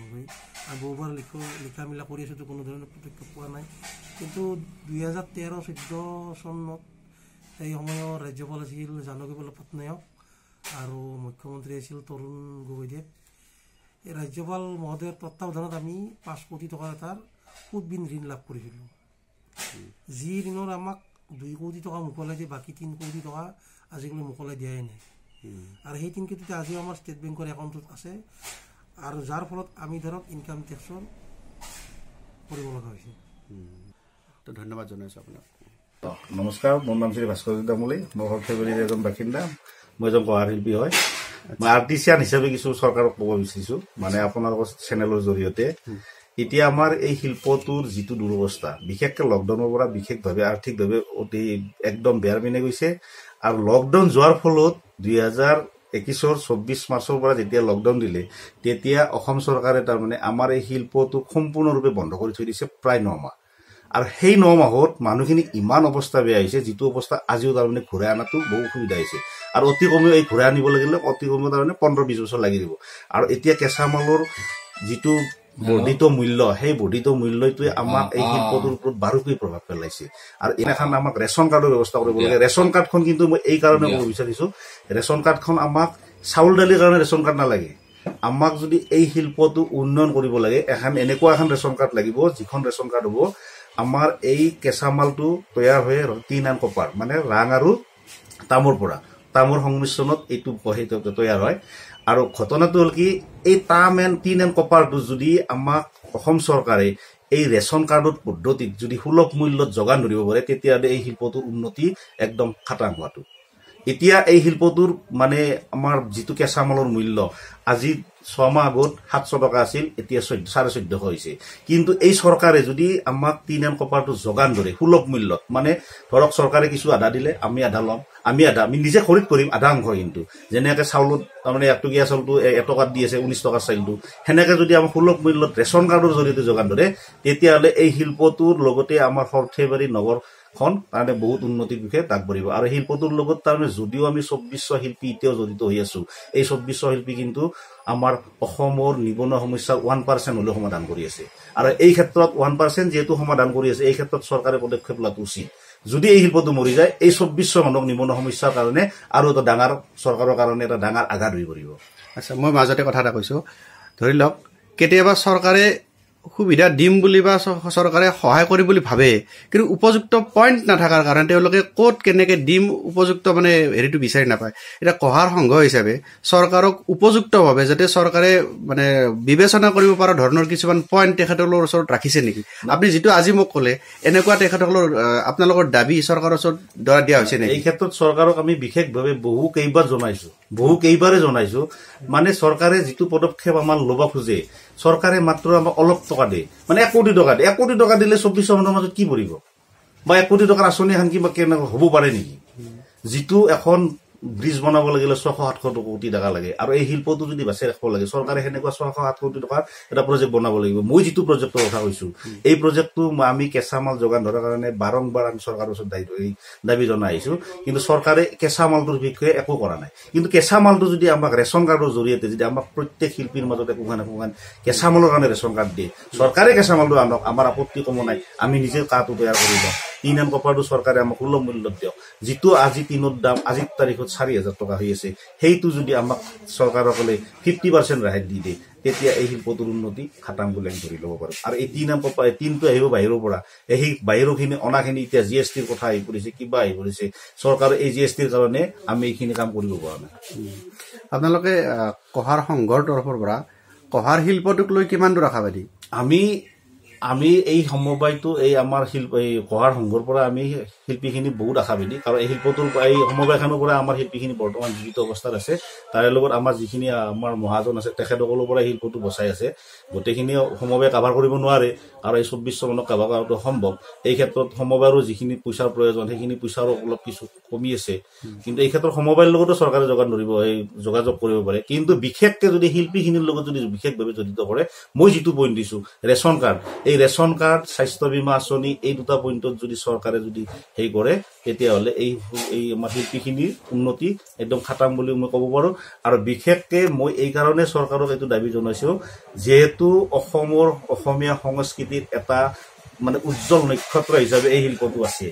আৰু বহুবাৰ লিখা মেলা কৰি আছোঁতো কোনো ধৰণৰ পদক্ষেপ পোৱা নাই। কিন্তু 2013-14 চনত এই সময়ত ৰাজ্যপাল আছিল জানকী বল্লভ পটনায়ক আৰু মুখ্যমন্ত্ৰী আছিল তৰুণ গগৈদেৱ। এই ৰাজ্যপাল মহোদয়ৰ তত্বাৱধানত আমি 5 কোটি টকাৰ এটাৰ সুদবিহীন ঋণ লাভ কৰিছিলোঁ। যি ঋণৰ আমাক 2 কোটি টকা মোকলাই দিয়ে, বাকী 3 কোটি টকা আজিকালি মোকলাই দিয়াই নাই। আৰু সেই 3 কোটি আজিও আমাৰ ষ্টেট বেংকৰ একাউণ্টত আছে, আৰু যাৰ ফলত আমি ধৰক ইনকাম টেক্সৰ কৰিব লগা হৈছে। তো ধন্যবাদ জনাইছোঁ আপোনাক। নমস্কাৰ, মোৰ নাম শ্ৰী ভাস্কৰ তামুলী, মই সৰ্থেবাৰীৰ এজন বাসিন্দা। মই এজন কহাৰ শিল্পী হয়। মই আৰ্টিচিয়ান হিচাপে কিছু চৰকাৰক ক'ব বিচাৰিছোঁ, মানে আপোনালোকৰ চেনেলৰ জৰিয়তে। এতিয়া আমাৰ এই শিল্পটোৰ যিটো দুৰৱস্থা, বিশেষকৈ লকডাউনৰ পৰা বিশেষভাৱে আৰ্থিকভাৱে অতি একদম বেয়াৰ পিনে গৈছে। আৰু লকডাউন যোৱাৰ ফলত 2021 24 মাৰ্চৰ পৰা যেতিয়া লকডাউন দিলে, তেতিয়া অসম চৰকাৰে তাৰমানে আমাৰ এই শিল্পটোক সম্পূৰ্ণৰূপে বন্ধ কৰি থৈ দিছে প্ৰায় 9 মাহ। আৰু সেই 9 মাহত মানুহখিনি ইমান অৱস্থা বেয়া হৈছে, যিটো অৱস্থা আজিও তাৰমানে ঘূৰাই অনাটো বহু অসুবিধা হৈছে। আৰু অতি কমেও এই ঘূৰাই আনিব লাগিলে অতি কমেও তাৰমানে 15-20 বছৰ লাগি দিব। আৰু এতিয়া কেঁচা মালৰ যিটো বৰ্ধিত মূল্য, সেই বৰ্ধিত মূল্যটোৱে আমাক এই শিল্পটোৰ ওপৰত বাৰুকৈ প্ৰভাৱ পেলাইছে। আৰু এখন আমাক ৰেচন কাৰ্ডৰ ব্যৱস্থা কৰিব লাগে। ৰেচন কাৰ্ডখন কিন্তু মই এই কাৰণে ক'ব বিচাৰিছোঁ, ৰেচন কাৰ্ডখন আমাক চাউল দালিৰ কাৰণে ৰেচন কাৰ্ড নালাগে। আমাক যদি এই শিল্পটো উন্নয়ন কৰিব লাগে, এনেকুৱা এখন ৰেচন কাৰ্ড লাগিব, যিখন ৰেচন কাৰ্ড হ'ব আমাৰ এই কেঁচা মালটো তৈয়াৰ হৈ টিন এণ্ড কপাৰ, মানে ৰাং আৰু তামৰ পৰা, তামৰ সংমিশ্ৰণত এইটো তৈয়াৰ হয়। আৰু ঘটনাটো হ'ল কি, এই টিন এণ্ড কপাৰটো যদি আমাক অসম চৰকাৰে এই ৰেচন কাৰ্ডৰ পদ্ধতিত যদি সুলভ মূল্যত যোগান ধৰিব পাৰে, তেতিয়াহ'লে এই শিল্পটোৰ উন্নতি একদম খাটাং হোৱাটো। এতিয়া এই শিল্পটোৰ মানে আমাৰ যিটো কেঁচা মালৰ মূল্য আজি 6 মাহ আগত 700 টকা আছিল, এতিয়া 1450 হৈছে। কিন্তু এই চৰকাৰে যদি আমাক টিন এণ্ড কপাৰটো যোগান ধৰে সুলভ মূল্যত, মানে ধৰক চৰকাৰে কিছু আধা দিলে, আমি আধা ল'ম, আমি নিজে খৰিদ কৰিম আধা অংশ। কিন্তু যেনেকৈ চাউলত তাৰমানে 1 টকীয়া চাউলটো 1 টকাত দি আছে, 19 টকাৰ চাউলটো, সেনেকৈ যদি আমাক সুলভ মূল্যত ৰেচন কাৰ্ডৰ জৰিয়তে যোগান ধৰে, তেতিয়াহ'লে এই শিল্পটোৰ লগতে আমাৰ সৰ্থেবাৰী নগৰখন তাৰমানে বহুত উন্নতিৰ বিষয়ে আগবাঢ়িব। আৰু শিল্পটোৰ লগত তাৰমানে যদিও আমি 2400 শিল্পী এতিয়াও জড়িত হৈ আছো, এই 2400 শিল্পী কিন্তু আমাৰ অসমৰ নিবনুৱা সমস্যাৰ 1% হ'লেও সমাধান কৰি আছে। আৰু এই ক্ষেত্ৰত 1% যিহেতু সমাধান কৰি আছে, এই ক্ষেত্ৰত চৰকাৰে পদক্ষেপ লোৱাটো উচিত। যদি এই শিল্পটো মৰি যায়, এই 2400 মানুহক নিবনুৱা সমস্যাৰ কাৰণে আৰু এটা ডাঙৰ চৰকাৰৰ কাৰণে এটা ডাঙৰ আঘাত হৈ পৰিব। আচ্ছা, মই মাজতে কথা এটা কৈছোঁ, ধৰি লওক কেতিয়াবা চৰকাৰে সুবিধা দিম বুলি বা চৰকাৰে সহায় কৰিম বুলি ভাবে, কিন্তু উপযুক্ত পইণ্ট নাথাকাৰ কাৰণে তেওঁলোকে ক'ত কেনেকৈ দিম উপযুক্ত মানে হেৰিটো বিচাৰি নাপায়। এতিয়া কহাৰ সংঘ হিচাপে চৰকাৰক উপযুক্তভাৱে যাতে চৰকাৰে মানে বিবেচনা কৰিব পৰা ধৰণৰ কিছুমান পইণ্ট তেখেতসকলৰ ওচৰত ৰাখিছে নেকি? আপুনি যিটো আজি মোক ক'লে, এনেকুৱা তেখেতসকলৰ আপোনালোকৰ দাবী চৰকাৰৰ ওচৰত দিয়া হৈছে নেকি? এই ক্ষেত্ৰত চৰকাৰক আমি বিশেষভাৱে কেইবাৰে জনাইছো। মানে চৰকাৰে যিটো পদক্ষেপ আমাৰ ল'ব খোজে, চৰকাৰে মাত্ৰ আমাক অলপ টকা দিয়ে, মানে 1 কোটি টকা দিয়ে। 1 কোটি টকা দিলে 2400 মানুহৰ মাজত কি পৰিব? বা 1 কোটি টকাৰ আঁচনি এখন কিবা কেনেকৈ হ'ব পাৰে নেকি? যিটো এখন ব্ৰিজ বনাব লাগিলে 600-700 কোটি টকা লাগে। আৰু এই শিল্পটো যদি বাছি ৰাখিব লাগে, চৰকাৰে সেনেকুৱা 600-700 কোটি টকাৰ এটা প্ৰজেক্ট বনাব লাগিব। মই যিটো প্ৰজেক্টৰ কথা কৈছো, এই প্ৰজেক্টটো আমি কেঁচা মাল যোগান ধৰাৰ কাৰণে বাৰম্বাৰ আমি চৰকাৰৰ ওচৰত দাবী জনাই আহিছো, কিন্তু চৰকাৰে কেঁচা মালটোৰ বিষয়ে একো কৰা নাই। কিন্তু কেঁচা মালটো যদি আমাক ৰেচন কাৰ্ডৰ জৰিয়তে যদি আমাক প্ৰত্যেক শিল্পীৰ মাজত একোখান কেঁচা মালৰ কাৰণে ৰেচন কাৰ্ড দিয়ে, চৰকাৰে কেঁচা মালটো আনক, আমাৰ আপত্তি কমো নাই, আমি নিজে কাৰ্ডটো তৈয়াৰ কৰি লওঁ। টিন এণ্ড কপাৰটো চৰকাৰে আমাক সুলভ মূল্যত দিয়ক। যিটো আজি টিনৰ দাম আজিৰ তাৰিখত 4,000 টকা হৈ আছে, সেইটো যদি আমাক চৰকাৰসকলে 50% ৰেহাই দি দিয়ে, তেতিয়া এই শিল্পটোৰ উন্নতি খাটাং বুলি আমি ধৰি ল'ব পাৰোঁ। আৰু এই টিনটো আহিব বাহিৰৰ পৰা, এই বাহিৰৰখিনি অনাখিনি এতিয়া GSTৰ কথা আহি পৰিছে, কিবা আহি পৰিছে, চৰকাৰে এই GSTৰ কাৰণে আমি এইখিনি কাম কৰিব পৰা নাই। আপোনালোকে কহাৰ সংঘৰ তৰফৰ পৰা কহাৰ শিল্পটোক লৈ কিমান দূৰ আশাবাদী? আমি এই সমবায়টো এই আমাৰ এই কহাৰ সংঘৰ পৰা আমি শিল্পীখিনি বহুত আশাবাদী, কাৰণ এই শিল্পটোৰ এই সমবায়খনৰ পৰা আমাৰ শিল্পীখিনি বৰ্তমান জীৱিত অৱস্থাত আছে। তাৰে লগত আমাৰ যিখিনি আমাৰ মহাজন আছে তেখেতসকলৰ পৰা শিল্পটো বচাই আছে। গোটেইখিনি সমবায় কাভাৰ কৰিব নোৱাৰে, আৰু এই 2400 মানক কাভাৰ কৰাটো সম্ভৱ। এই ক্ষেত্ৰত সমবায়ৰো যিখিনি পইচাৰ প্ৰয়োজন সেইখিনি পইচাৰো অলপ কিছু কমি আছে, কিন্তু এই ক্ষেত্ৰত সমবায়ৰ লগতো চৰকাৰে যোগাযোগ কৰিব পাৰে। কিন্তু বিশেষকে যদি শিল্পীখিনিৰ লগত যদি বিশেষভাৱে জড়িত কৰে, মই যিটো পইণ্ট দিছো ৰেচন কাৰ্ড, এই ৰেচন কাৰ্ড, স্বাস্থ্য বীমা আঁচনি, এই দুটা পইণ্টত যদি চৰকাৰে যদি হেৰি কৰে, তেতিয়াহ'লে এই আমাৰ শিল্পীখিনিৰ উন্নতি একদম খাটাং বুলি মই ক'ব পাৰোঁ। আৰু বিশেষকে মই এই কাৰণে চৰকাৰক এইটো দাবী জনাইছো, যিহেতু অসমীয়া সংস্কৃতিৰ এটা মানে উজ্জ্বল নক্ষত্ৰ হিচাপে এই শিল্পটো আছে,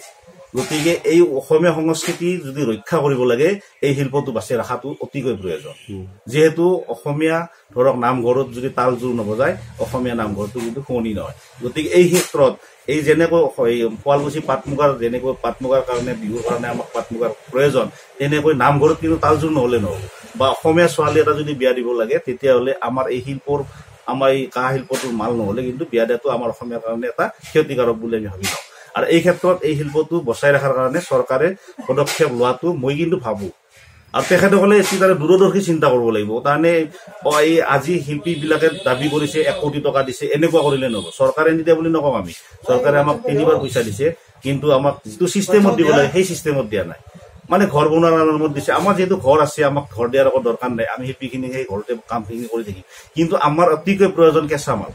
গতিকে এই অসমীয়া সংস্কৃতি যদি ৰক্ষা কৰিব লাগে, এই শিল্পটো বাছি ৰখাটো অতিকৈ প্ৰয়োজন। যিহেতু অসমীয়া ধৰক নামঘৰত যদি তাল জোৰ নবজায়, অসমীয়া নামঘৰটো কিন্তু শুৱনি নহয়। গতিকে এই ক্ষেত্ৰত এই যেনেকৈ শুৱালকুছি যেনেকৈ পাট মুগাৰ কাৰণে বিহুৰ কাৰণে আমাক পাট মুগাৰ প্ৰয়োজন, তেনেকৈ নামঘৰত কিন্তু তাল জোৰ নহ'লে নহ'ব। বা অসমীয়া ছোৱালী এটা যদি বিয়া দিব লাগে, তেতিয়াহ'লে আমাৰ এই কাঁহ শিল্পটোৰ মাল নহ'লে কিন্তু বিয়া দিয়াটো আমাৰ অসমীয়াৰ কাৰণে এটা ক্ষতিকাৰক বুলি আমি ভাবি লওঁ। আৰু এই ক্ষেত্ৰত এই শিল্পটো বচাই ৰখাৰ কাৰণে চৰকাৰে পদক্ষেপ লোৱাটো মই কিন্তু ভাবোঁ। আৰু তেখেতসকলে তাৰে দূৰদৰ্শী চিন্তা কৰিব লাগিব। তাৰমানে এই আজি শিল্পীবিলাকে দাবী কৰিছে 1 কোটি টকা দিছে, এনেকুৱা কৰিলে নহ'ব। চৰকাৰে নিদিয়া বুলি নকওঁ আমি, চৰকাৰে আমাক 3বাৰ পইচা দিছে, কিন্তু আমাক যিটো ছিষ্টেমত দিব লাগে সেই ছিষ্টেমত দিয়া নাই। মানে ঘৰ বনোৱাৰ নামত দিছে। আমাৰ যিহেতু ঘৰ আছে, আমাক ঘৰ দিয়াৰ একো দৰকাৰ নাই, আমি শিল্পীখিনি সেই ঘৰতে কামখিনি কৰি থাকিম। কিন্তু আমাৰ অতিকৈ প্ৰয়োজন কেঁচা মাল,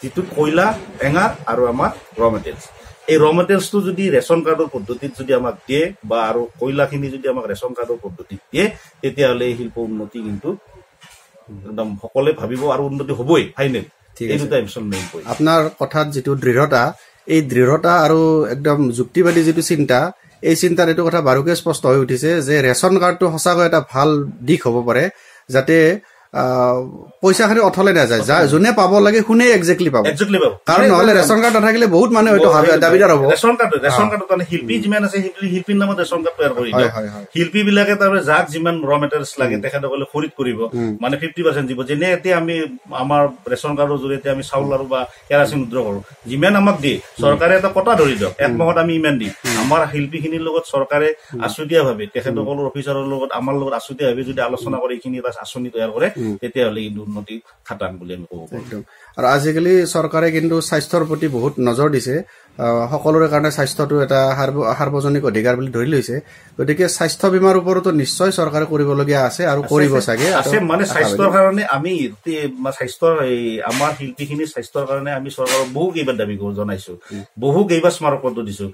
যিটো কয়লা, টেঙা আৰু আমাৰ ৰ মেটেৰিয়েলছ। এই ৰ মেটেৰিয়েলছটো যদি ৰেচন কাৰ্ডৰ পদ্ধতিত যদি আমাক দিয়ে, বা আৰু কয়লাখিনি যদি আমাক ৰেচন কাৰ্ডৰ পদ্ধতিত দিয়ে, তেতিয়াহ'লে এই শিল্প উন্নতি কিন্তু একদম সকলোৱে ভাবিব, আৰু উন্নতি হ'বই ফাইনেল। এই দুটা এপচন মেইন পইণ্ট। আপোনাৰ কথাত যিটো দৃঢ়তা, এই দৃঢ়তা আৰু একদম যুক্তিবাদী যিটো চিন্তা, এই চিন্তাত এইটো কথা বাৰুকে স্পষ্ট হৈ উঠিছে যে ৰেচন কাৰ্ডটো সঁচাকৈ এটা ভাল দিশ হ'ব পাৰে, যাতে পইচাখিনি অথলে নাযায়। যোনে পাব লাগে শুনে একজেক্টলি পাব, কাৰণ নহ'লে ৰেচন কাৰ্ড নাথাকিলে বহুত মানুহ হয়তো দাবীদাৰ হ'ব। ৰেচন কাৰ্ড শিল্পী যিমান আছে শিল্পীৰ নামত ৰেচন কাৰ্ড তৈয়াৰ কৰি দিয়ে। শিল্পী বিলাকে তাৰমানে যাক যিমান ৰ মেটেৰিয়েলছ লাগে তেখেতসকলে খৰিদ কৰিব, মানে 50% দিব। যেনে এতিয়া আমি আমাৰ ৰেচন কাৰ্ডৰ জৰিয়তে আমি চাউল আৰু বা কেৰাচিন উদ্যোগ কৰোঁ, যিমান আমাক দিয়ে চৰকাৰে এটা কটা ধৰি দিয়ক, 1 মাহত আমি ইমান দিম। আমাৰ শিল্পীখিনিৰ লগত চৰকাৰে আছুতীয়াভাৱে তেখেতসকলৰ অফিচাৰৰ লগত আমাৰ লগত আছুতীয়াভাৱে যদি আলোচনা কৰি এইখিনি এটা আঁচনি তৈয়াৰ কৰে, তেতিয়াহ'লে কিন্তু উন্নতি খাটাং বুলি আমি ক'ব পাৰোঁ। আৰু আজিকালি চৰকাৰে কিন্তু স্বাস্থ্যৰ প্ৰতি বহুত নজৰ দিছে। সকলোৰে কাৰণে স্বাস্থ্যটো এটা সাৰ্বজনিক অধিকাৰ বুলি ধৰি লৈছে। গতিকে স্বাস্থ্য বীমাৰ ওপৰতো নিশ্চয় চৰকাৰে কৰিবলগীয়া আছে আৰু কৰিব চাগে। মানে স্বাস্থ্যৰ কাৰণে আমি আমাৰ শিল্পীখিনিৰ স্বাস্থ্যৰ কাৰণে আমি চৰকাৰক বহু কেইবাৰ দাবী জনাইছো, বহু কেইবাৰ স্মাৰকপত্ৰ দিছো।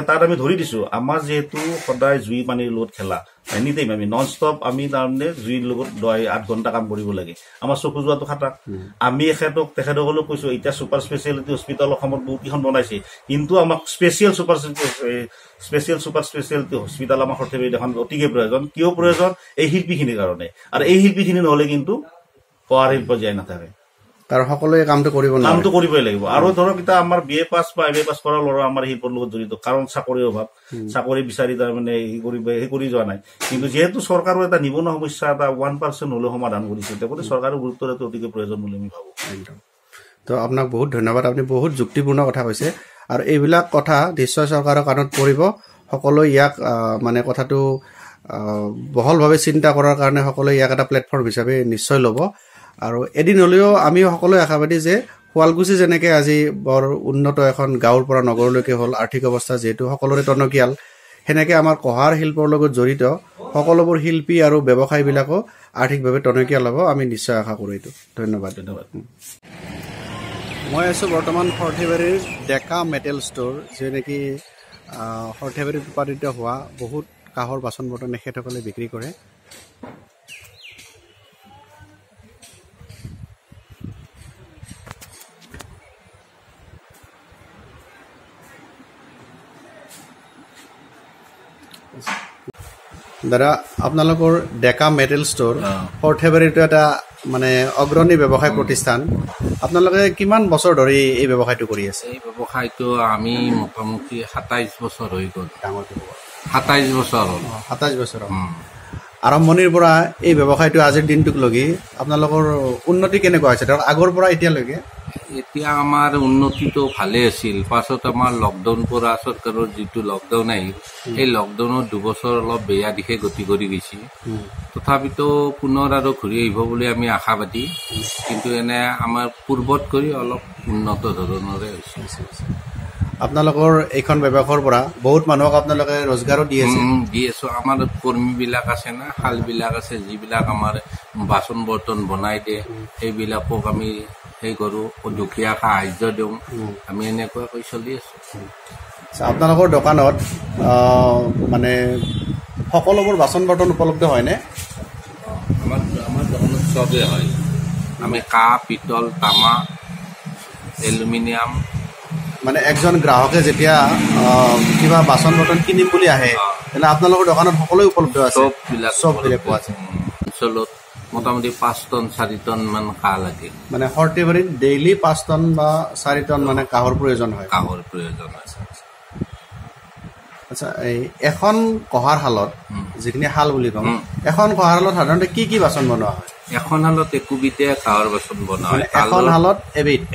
তাত আমি ধৰি দিছো, আমাৰ যিহেতু সদায় জুই পানীৰ লগত খেলা, এনি টাইম আমি নন ষ্টপ আমি তাৰমানে জুইৰ লগত 8 ঘণ্টা কাম কৰিব লাগে। আমাৰ চকু যোৱাটো খাটা। আমি তেখেতসকলক কৈছো, এতিয়া ছুপাৰ স্পেচিয়েলিটি হস্পিটেল অসমত বহুত কেইখন বনাইছে, কিন্তু আমাক স্পেচিয়েল ছুপাৰ স্পেচিয়েলিটি হস্পিটেল আমাৰ সৰ্থেবাৰীত এখন অতিকে প্ৰয়োজন। কিয় প্ৰয়োজন? এই শিল্পীখিনিৰ কাৰণে। আৰু এই শিল্পীখিনি নহ'লে কিন্তু কঁহাৰ শিল্প জীয়াই নাথাকে, কাৰণ সকলোৱে কামটো কৰিবই লাগিব। আৰু ধৰক এতিয়া আমাৰ BA পাছ বা MA পাছ কৰা ল'ৰা আমাৰ শিল্পৰ লগত জড়িত, কাৰণ চাকৰিৰ অভাৱ, চাকৰি বিচাৰি তাৰমানে সেই কৰি যোৱা নাই। কিন্তু যিহেতু চৰকাৰৰ এটা নিবনুৱা সমস্যা এটা 1% হ'লেও সমাধান কৰিছে, লগতে চৰকাৰৰ গুৰুত্ব দিয়াটো অতিকে প্ৰয়োজন বুলি আমি ভাবোঁ। তো আপোনাক বহুত ধন্যবাদ, আপুনি বহুত যুক্তিপূৰ্ণ কথা কৈছে। আৰু এইবিলাক কথা নিশ্চয় চৰকাৰৰ কাণত পৰিব। সকলোৱে ইয়াক মানে কথাটো বহলভাৱে চিন্তা কৰাৰ কাৰণে সকলোৱে ইয়াক এটা প্লেটফৰ্ম হিচাপে নিশ্চয় ল'ব। আৰু এদিন হ'লেও আমি সকলোৱে আশাবাদী যে শুৱালকুছি যেনেকৈ আজি বৰ উন্নত এখন গাঁৱৰ পৰা নগৰলৈকে হ'ল, আৰ্থিক অৱস্থা যিহেতু সকলোৰে টনকিয়াল, সেনেকৈ আমাৰ কঁহাৰ শিল্পৰ লগত জড়িত সকলোবোৰ শিল্পী আৰু ব্যৱসায়ীবিলাকো আৰ্থিকভাৱে টনকিয়াল হ'ব, আমি নিশ্চয় আশা কৰোঁ। এইটো ধন্যবাদ। মই আছোঁ বৰ্তমান সৰ্থেবাৰীৰ ডেকা মেটেল ষ্ট'ৰ, যি নেকি সৰ্থেবাৰীত উৎপাদিত হোৱা বহুত কাঁহৰ বাচন বৰ্তন তেখেতসকলে বিক্ৰী কৰে। দাদা আপোনালোকৰ ডেকা মেটেল ষ্ট'ৰ সৰ্থেবাৰীটো এটা মানে অগ্ৰণী ব্যৱসায় প্ৰতিষ্ঠান আপোনালোকে কিমান বছৰ ধৰি এই ব্যৱসায়টো কৰি আছে এই ব্যৱসায়টো আমি মোটামুটি 27 বছৰ হৈ গ'ল 27 বছৰ হ'ল 27 বছৰ আৰম্ভণিৰ পৰা এই ব্যৱসায়টো আজিৰ দিনটোক লগি আপোনালোকৰ উন্নতি কেনেকুৱা হৈছে ধৰক আগৰ পৰা এতিয়ালৈকে এতিয়া আমাৰ উন্নতিটো ভালে আছিল পাছত আমাৰ লকডাউন পৰা চৰকাৰৰ যিটো লকডাউন আহিল এই লকডাউনৰ 2 বছৰ অলপ বেয়া দিশে গতি কৰি গৈছে তথাপিতো পুনৰ আৰু ঘূৰি আহিব বুলি আমি আশাবাদী কিন্তু এনে আমাৰ পূৰ্বত কৰি অলপ উন্নত ধৰণৰে হৈছে আপোনালোকৰ এইখন ব্যৱসায়ৰ পৰা বহুত মানুহক আপোনালোকে ৰোজগাৰো দি আছো আমাৰ কৰ্মীবিলাক আছে না শালবিলাক আছে যিবিলাক আমাৰ বাচন বৰ্তন বনাই দিয়ে সেইবিলাকক আমি সেই কৰোঁ দুখীয়া সাহায্য দিওঁ আমি এনেকুৱাকৈ চলি আছোঁ আপোনালোকৰ দোকানত মানে সকলোবোৰ বাচন বৰ্তন উপলব্ধ হয়নে আমাৰ দোকানত চবেই হয় আমি কাঁহ পিতল তামা এলুমিনিয়াম মানে একজন গ্ৰাহকে যেতিয়া কিবা বাচন বৰ্তন কিনিম বুলি আহে তেনে আপোনালোকৰ দোকানত সকলোৱে উপলব্ধ আছে চববিলাক পোৱা যায় অঞ্চলত মোটামুটি 5 টন 4 টন মান কাঁহ লাগে মানে সৰ্থেবাৰীত ডেইলি 5 টন বা 4 টন মানে কাঁহৰ প্ৰয়োজন হয় আচ্ছা এই এখন কহাৰ শালত যিখিনি শাল বুলি কওঁ এখন কহাৰ শালত সাধাৰণতে কি কি বাচন বনোৱা হয় এখন শালত একোবিধে কাঁহৰ বাচন বনোৱা হয় এখন শালত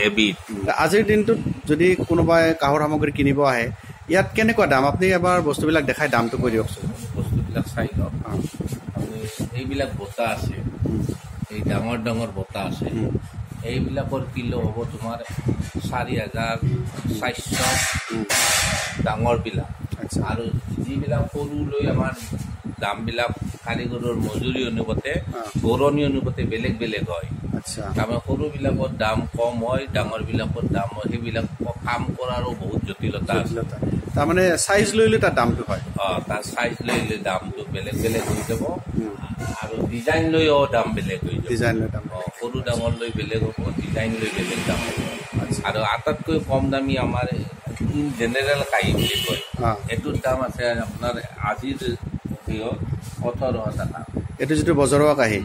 এবিধ আজিৰ দিনটোত যদি কোনোবাই কাঁহৰ সামগ্ৰী কিনিব আহে ইয়াত কেনেকুৱা দাম আপুনি এবাৰ বস্তুবিলাক দেখাই দামটো কৈ দিয়কচোন বস্তুবিলাক চাই লওক এইবিলাক বটা আছে এই ডাঙৰ ডাঙৰ বটা আছে এইবিলাকৰ কিলো হ'ব তোমাৰ 4,400 ডাঙৰবিলাক আৰু যিবিলাক সৰু লৈ আমাৰ দামবিলাক কাৰিকৰৰ মজুৰি অনুপাতে বৰণি অনুপাতে বেলেগ বেলেগ হয় তাৰমানে সৰুবিলাকৰ দাম কম হয় ডাঙৰবিলাকৰ দাম হয় সেইবিলাক কাম কৰাৰো বহুত জটিলতা আছে তাৰমানে চাইজ লৈ লৈ তাৰ দামটো হয় তাৰ চাইজ লৈ লৈ দামটো বেলেগ বেলেগ হৈ যাব আৰু ডিজাইন লৈও দাম বেলেগ হৈ যাব সৰু ডাঙৰ লৈ বেলেগ হ'ব ডিজাইন লৈ বেলেগ দাম হ'ব আৰু আটাইতকৈ কম দামী আমাৰ ইন জেনেৰেল কাঁহী বুলি কয় এইটোৰ দাম আছে আপোনাৰ আজিৰ 18,000 টকা এইটো যিটো বজৰুৱা কাঁহী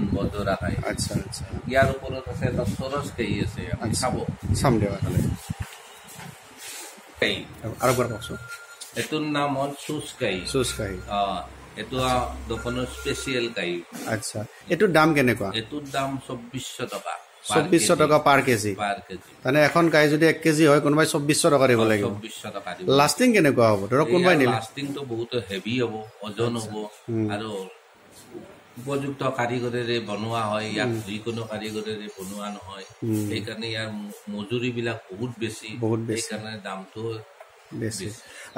আচ্ছা আচ্ছা ইয়াৰ ওপৰত আছে এটা চৰচ কাঁহী আছে আপুনি চাম দিয়ক আৰু কওকচোন এইটোৰ নাম হ'ল চুচ কাঁহী এইটো দোকানৰ স্পেচিয়েল কাঁহী আচ্ছা এইটোৰ দাম কেনেকুৱা এইটোৰ দাম 2400 টকা 2400 টকা পাৰ কেজি মানে এখন কাঁহী যদি 1 কেজি হয় কোনোবাই 2400 টকা দিব লাগিব 2400 টকা দিব লাষ্টিং কেনেকুৱা হ'ব ধৰক কোনোবাই নিলে লাষ্টিংটো বহুত হেভি হ'ব ওজন হ'ব আৰু উপযুক্ত কাৰিকৰেৰে বনোৱা হয় ইয়াত যিকোনো কাৰিকৰেৰে বনোৱা নহয় সেইকাৰণে ইয়াৰ মজুৰিবিলাক বহুত বেছি সেইকাৰণে দামটো বেছি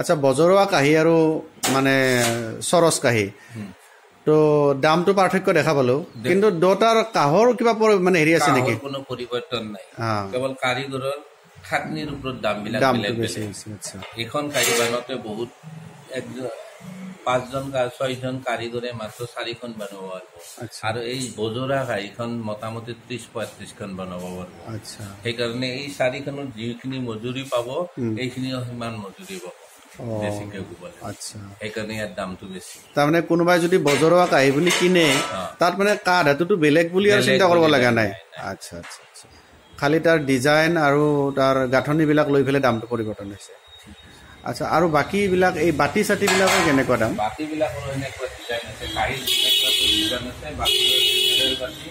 আচ্ছা বজৰুৱা কাঁহী আৰু মানে চৰচ কাঁহী তো দামটো পাৰ্থক্য দেখা পালো কিন্তু দুটাৰ কাঁহৰ কিবা মানে হেৰি আছে নেকি কোনো পৰিৱৰ্তন নাই কেৱল কাৰিকৰৰ খাটনিৰ ওপৰত দামবিলাক বেছি হৈছে এখন কাঁহী বানতে বহুত 5জন 6জন কাৰিকৰে মাত্ৰ 4খন বনাব পাৰিব আৰু এই বজৰা কাঁহীখন মোটামুটি 30-35খন বনাব পাৰিব সেইকাৰণে এই 4খনত যিখিনি মজুৰি পাব এইখিনিও সিমান মজুৰি পাব সেইকাৰণে ইয়াৰ দামটো বেছি তাৰমানে কোনোবাই যদি বজৰুৱা কাঁহী বুলি কিনে তাত মানে কাঠ ধাতুটো বেলেগ বুলি আৰু চিন্তা কৰিব লগা নাই আচ্ছা আচ্ছা আচ্ছা খালি তাৰ ডিজাইন আৰু তাৰ গাঁথনিবিলাক লৈ পেলাই দামটো পৰিৱৰ্তন হৈছে আচ্ছা আৰু বাকীবিলাক এই বাতি চাতিবিলাকৰ কেনেকুৱা দাম বাতিবিলাকৰ এনেকুৱা ডিজাইন আছে কাঁহীৰ এনেকুৱা ডিজাইন আছে বাতিৰ জেনেৰেল বাতি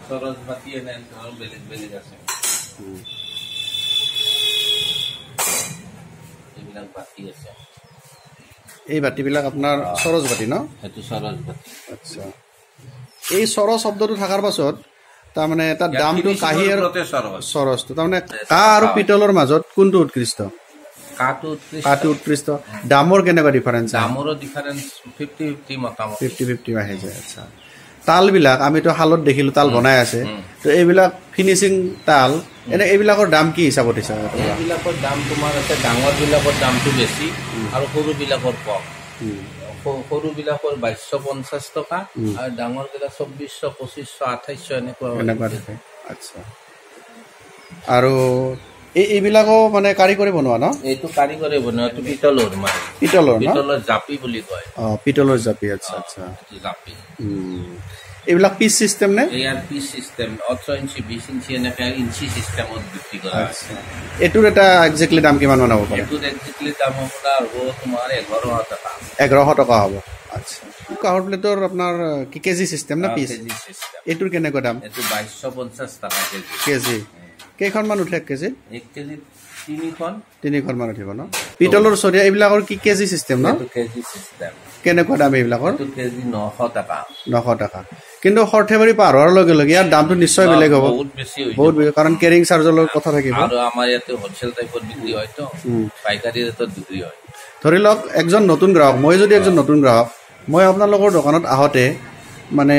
চৰচ বাতি এনে বেলেগ বেলেগ আছে এইবিলাক বাতি আছে এই বাতিবিলাক আপোনাৰ চৰচ বাতি ন সেইটো চৰচ বাতি আচ্ছা এই চৰচ শব্দটো থকাৰ পাছত তাৰমানে তাৰ দামটো কাঁহী আৰু চৰচটো তাৰমানে কাঁহ আৰু পিতলৰ মাজত কোনটো উৎকৃষ্ট কাঁহটো উৎকৃষ্ট দামৰ কেনেকুৱা ডিফাৰেঞ্চ দামৰো ডিফাৰেঞ্চ 50-50 মোটামুটি 50-50 আহি যায় আচ্ছা তালবিলাক আমিতো শালত দেখিলো তাল বনাই আছে তো এইবিলাক ফিনিচিং তাল এনে এইবিলাকৰ দাম কি হিচাপত হৈছে এইবিলাকৰ দাম তোমাৰ আছে ডাঙৰবিলাকৰ দামটো বেছি আৰু সৰুবিলাকৰ কম সৰুবিলাকৰ 2250 টকা আৰু ডাঙৰবিলাক 2400 2500 2800 এনেকুৱা থাকে আচ্ছা আৰু এইবিলাকো মানে কাৰিকৰে বনোৱা ন? এইটো কাৰিকৰে বনোৱা, এইটো পিতলৰ মানে পিতলৰ ন? পিতলৰ জাপি বুলি কয়। পিতলৰ জাপি, আচ্ছা আচ্ছা। জাপি এইবিলাক পিচ চিষ্টেম নে? ইয়াৰ পিচ চিষ্টেম 18 ইঞ্চি 20 ইঞ্চি এনেকে ইঞ্চি চিষ্টেমত বিক্ৰী কৰা আছে। এইটোৰ এটা একজেক্টলি দাম কিমান মান হ'ব পাৰে? এইটোৰ একজেক্টলি দাম আপোনাৰ হ'ব তোমাৰ 1100 টকা। 1100 টকা হ'ব, আচ্ছা। কাঁহৰ প্লেটৰ আপোনাৰ কি কেজি চিষ্টেম না পিচ? KG system. এইটোৰ কেনেকুৱা দাম? এইটো 2250 টকা কেজি। কেজি কেইখনমান উঠে এক কেজি? 1 কেজি 3খন মান উঠিব ন? পিতলৰ চৰিয়া এইবিলাকৰ কি কেজি চিষ্টেম ন? এইটো কেজি চিষ্টেম। কেনেকুৱা দাম এইবিলাকৰ? এইটো কেজি 900 টকা। 900 টকা। কিন্তু সৰ্থেবাৰী পাৰ হোৱাৰ লগে লগে ইয়াৰ দামটো নিশ্চয় বেলেগ হ'ব, বহুত বেছি হৈ বহুত বেছি, কাৰণ কেৰিং চাৰ্জৰ লগত কথা থাকিব। আৰু আমাৰ ইয়াতে হোলচেল টাইপত বিক্ৰী হয় তো, পাইকাৰী ৰেটত বিক্ৰী হয়। ধৰি লওক একজন নতুন গ্ৰাহক, মই যদি একজন নতুন গ্ৰাহক, মই আপোনালোকৰ দোকানত আহোঁতে মানে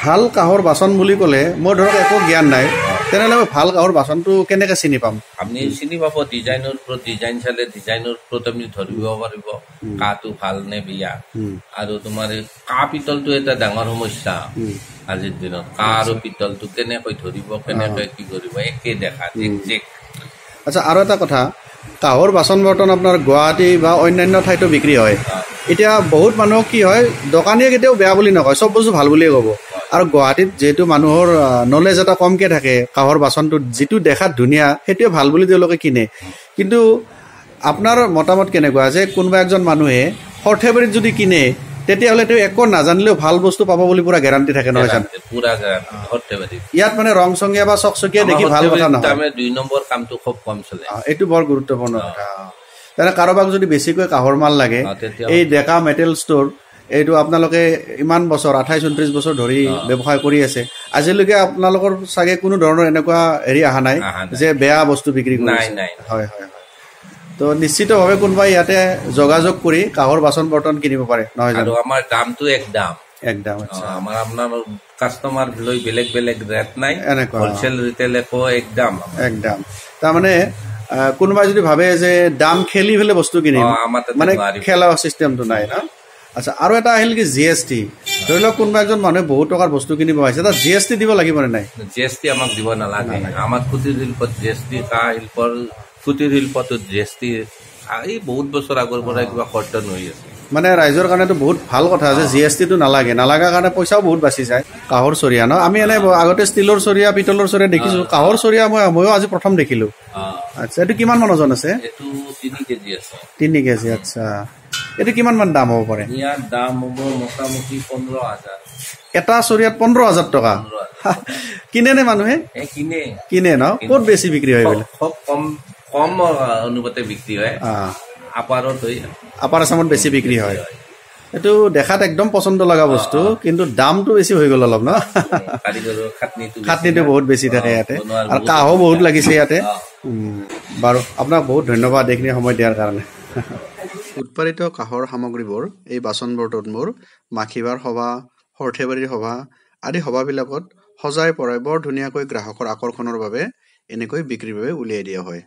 ভাল কাঁহৰ বাচন বুলি ক'লে মোৰ ধৰক একো জ্ঞান নাই, তেনেহ'লে মই ভাল কাঁহৰ বাচনটো কেনেকৈ চিনি পাম? আপুনি চিনি পাব ডিজাইনৰ ওপৰত, ডিজাইন চালে ডিজাইনৰ ওপৰত আপুনি ধৰিব পাৰিব কাঁহটো ভাল নে বেয়া। আৰু তোমাৰ কাঁহ পিতলটো এটা ডাঙৰ সমস্যা আজিৰ দিনত। কাঁহ আৰু পিতলটো কেনেকৈ ধৰিব, কেনেকৈ কি কৰিব, একে দেখা একজেক্ট। আচ্ছা, আৰু এটা কথা, কাঁহৰ বাচন বৰ্তন আপোনাৰ গুৱাহাটী বা অন্যান্য ঠাইতো বিক্ৰী হয়। এতিয়া বহুত মানুহক কি হয়, দোকানীয়ে কেতিয়াও বেয়া বুলি নকয়, চব বস্তু ভাল বুলিয়ে ক'ব। আৰু গুৱাহাটীত যিহেতু মানুহৰ নলেজ এটা কমকৈ থাকে, কাঁহৰ বাচনটো যিটো দেখাত ধুনীয়া সেইটোৱে ভাল বুলি তেওঁলোকে কিনে। কিন্তু আপোনাৰ মতামত কেনেকুৱা যে কোনোবা এজন মানুহে সৰ্থেবাৰীত যদি কিনে তেতিয়াহ'লে তেওঁ একো নাজানিলেও ভাল বস্তু পাব বুলি পুৰা গেৰাণ্টি থাকে, নহয় জানো? ইয়াত মানে ৰং চঙীয়া বা চকচকীয়া দেখি ভাল কথা নহয়। 2 নম্বৰ কামটো খুব কম চলে, এইটো বৰ গুৰুত্বপূৰ্ণ কথা। তেনে কাৰোবাক যদি বেছিকৈ কাঁহৰ মাল লাগে, এই ডেকা মেটেল ষ্ট'ৰ এইটো আপোনালোকে ইমান বছৰ 28-29 বছৰ ধৰি ব্যৱসায় কৰি আছে, আজিলৈকে আপোনালোকৰ চাগে কোনো ধৰণৰ এনেকুৱা হেৰি অহা নাই যে বেয়া বস্তু বিক্ৰী কৰিছে? হয় হয় হয়। তো নিশ্চিতভাৱে কোনোবাই ইয়াতে যোগাযোগ কৰি কাঁহৰ বাচন বৰ্তন কিনিব পাৰে, নহয় জানো? আমাৰ দামটো একদম। আমাৰ আপোনাৰ কাষ্টমাৰ লৈ বেলেগ বেলেগ ৰেট নাই, এনেকুৱা হোলচেল ৰিটেল একদম। তাৰমানে কোনোবাই যদি ভাবে যে দাম খেলি পেলাই বস্তু কিনিম, মানে খেলা চিষ্টেমটো নাই না? আচ্ছা, আৰু এটা আহিল কি GST। ধৰি লওক কোনোবা এজন মানুহে বহুত টকাৰ বস্তু কিনিব আহিছে, তাত GST দিব লাগিব নে নাই? GST আমাক দিব নালাগে। আমাৰ কুটিৰ শিল্পত GST, কাঁহ শিল্পৰ কুটিৰ শিল্পত GST এই বহুত বছৰ আগৰ পৰা কিবা কৰ্তন হৈ আছে। মানে ৰাইজৰ কাৰণেতো বহুত ভাল কথা যে GSTটো নালাগে, নালাগা কাৰণে পইচাও বহুত বাচি যায়। কাঁহৰ চৰিয়া ন, আমি এনে আগতে ষ্টীলৰ চৰিয়া, পিতলৰ চৰিয়া দেখিছো, কাঁহৰ চৰিয়া ময়ো আজি প্ৰথম দেখিলো। আচ্ছা, এইটো কিমান মান ওজন আছে? এইটো 3 কেজি আছে। 3 কেজি, আচ্ছা। এইটো কিমান মান দাম হ'ব পাৰে? ইয়াৰ দাম হ'ব মোটামুটি 15,000। এটা চৰিয়াত 15,000 টকা কিনে নে মানুহে? কিনে ন? ক'ত বেছি বিক্ৰী হয়? খুব কম অনুপাতে বিক্ৰী হয়, আপাৰ আছামত বেছি বিক্ৰী হয়। এইটো দেখাত একদম পচন্দ লগা বস্তু, কিন্তু দামটো বেছি হৈ গ'ল অলপ ন? খাটনিটো বহুত বেছি থাকে ইয়াতে, আৰু কাঁহো বহুত লাগিছে ইয়াতে। বাৰু, আপোনাক বহুত ধন্যবাদ এইখিনি সময় দিয়াৰ কাৰণে। উৎপাদিত কাঁহৰ সামগ্ৰীবোৰ, এই বাচন বৰ্তনবোৰ মাখিবাৰ সভা, সৰ্থেবাৰীৰ সভা আদি সভাবিলাকত সজাই পৰাই বৰ ধুনীয়াকৈ গ্ৰাহকৰ আকৰ্ষণৰ বাবে এনেকৈ বিক্ৰীৰ বাবে উলিয়াই দিয়া হয়।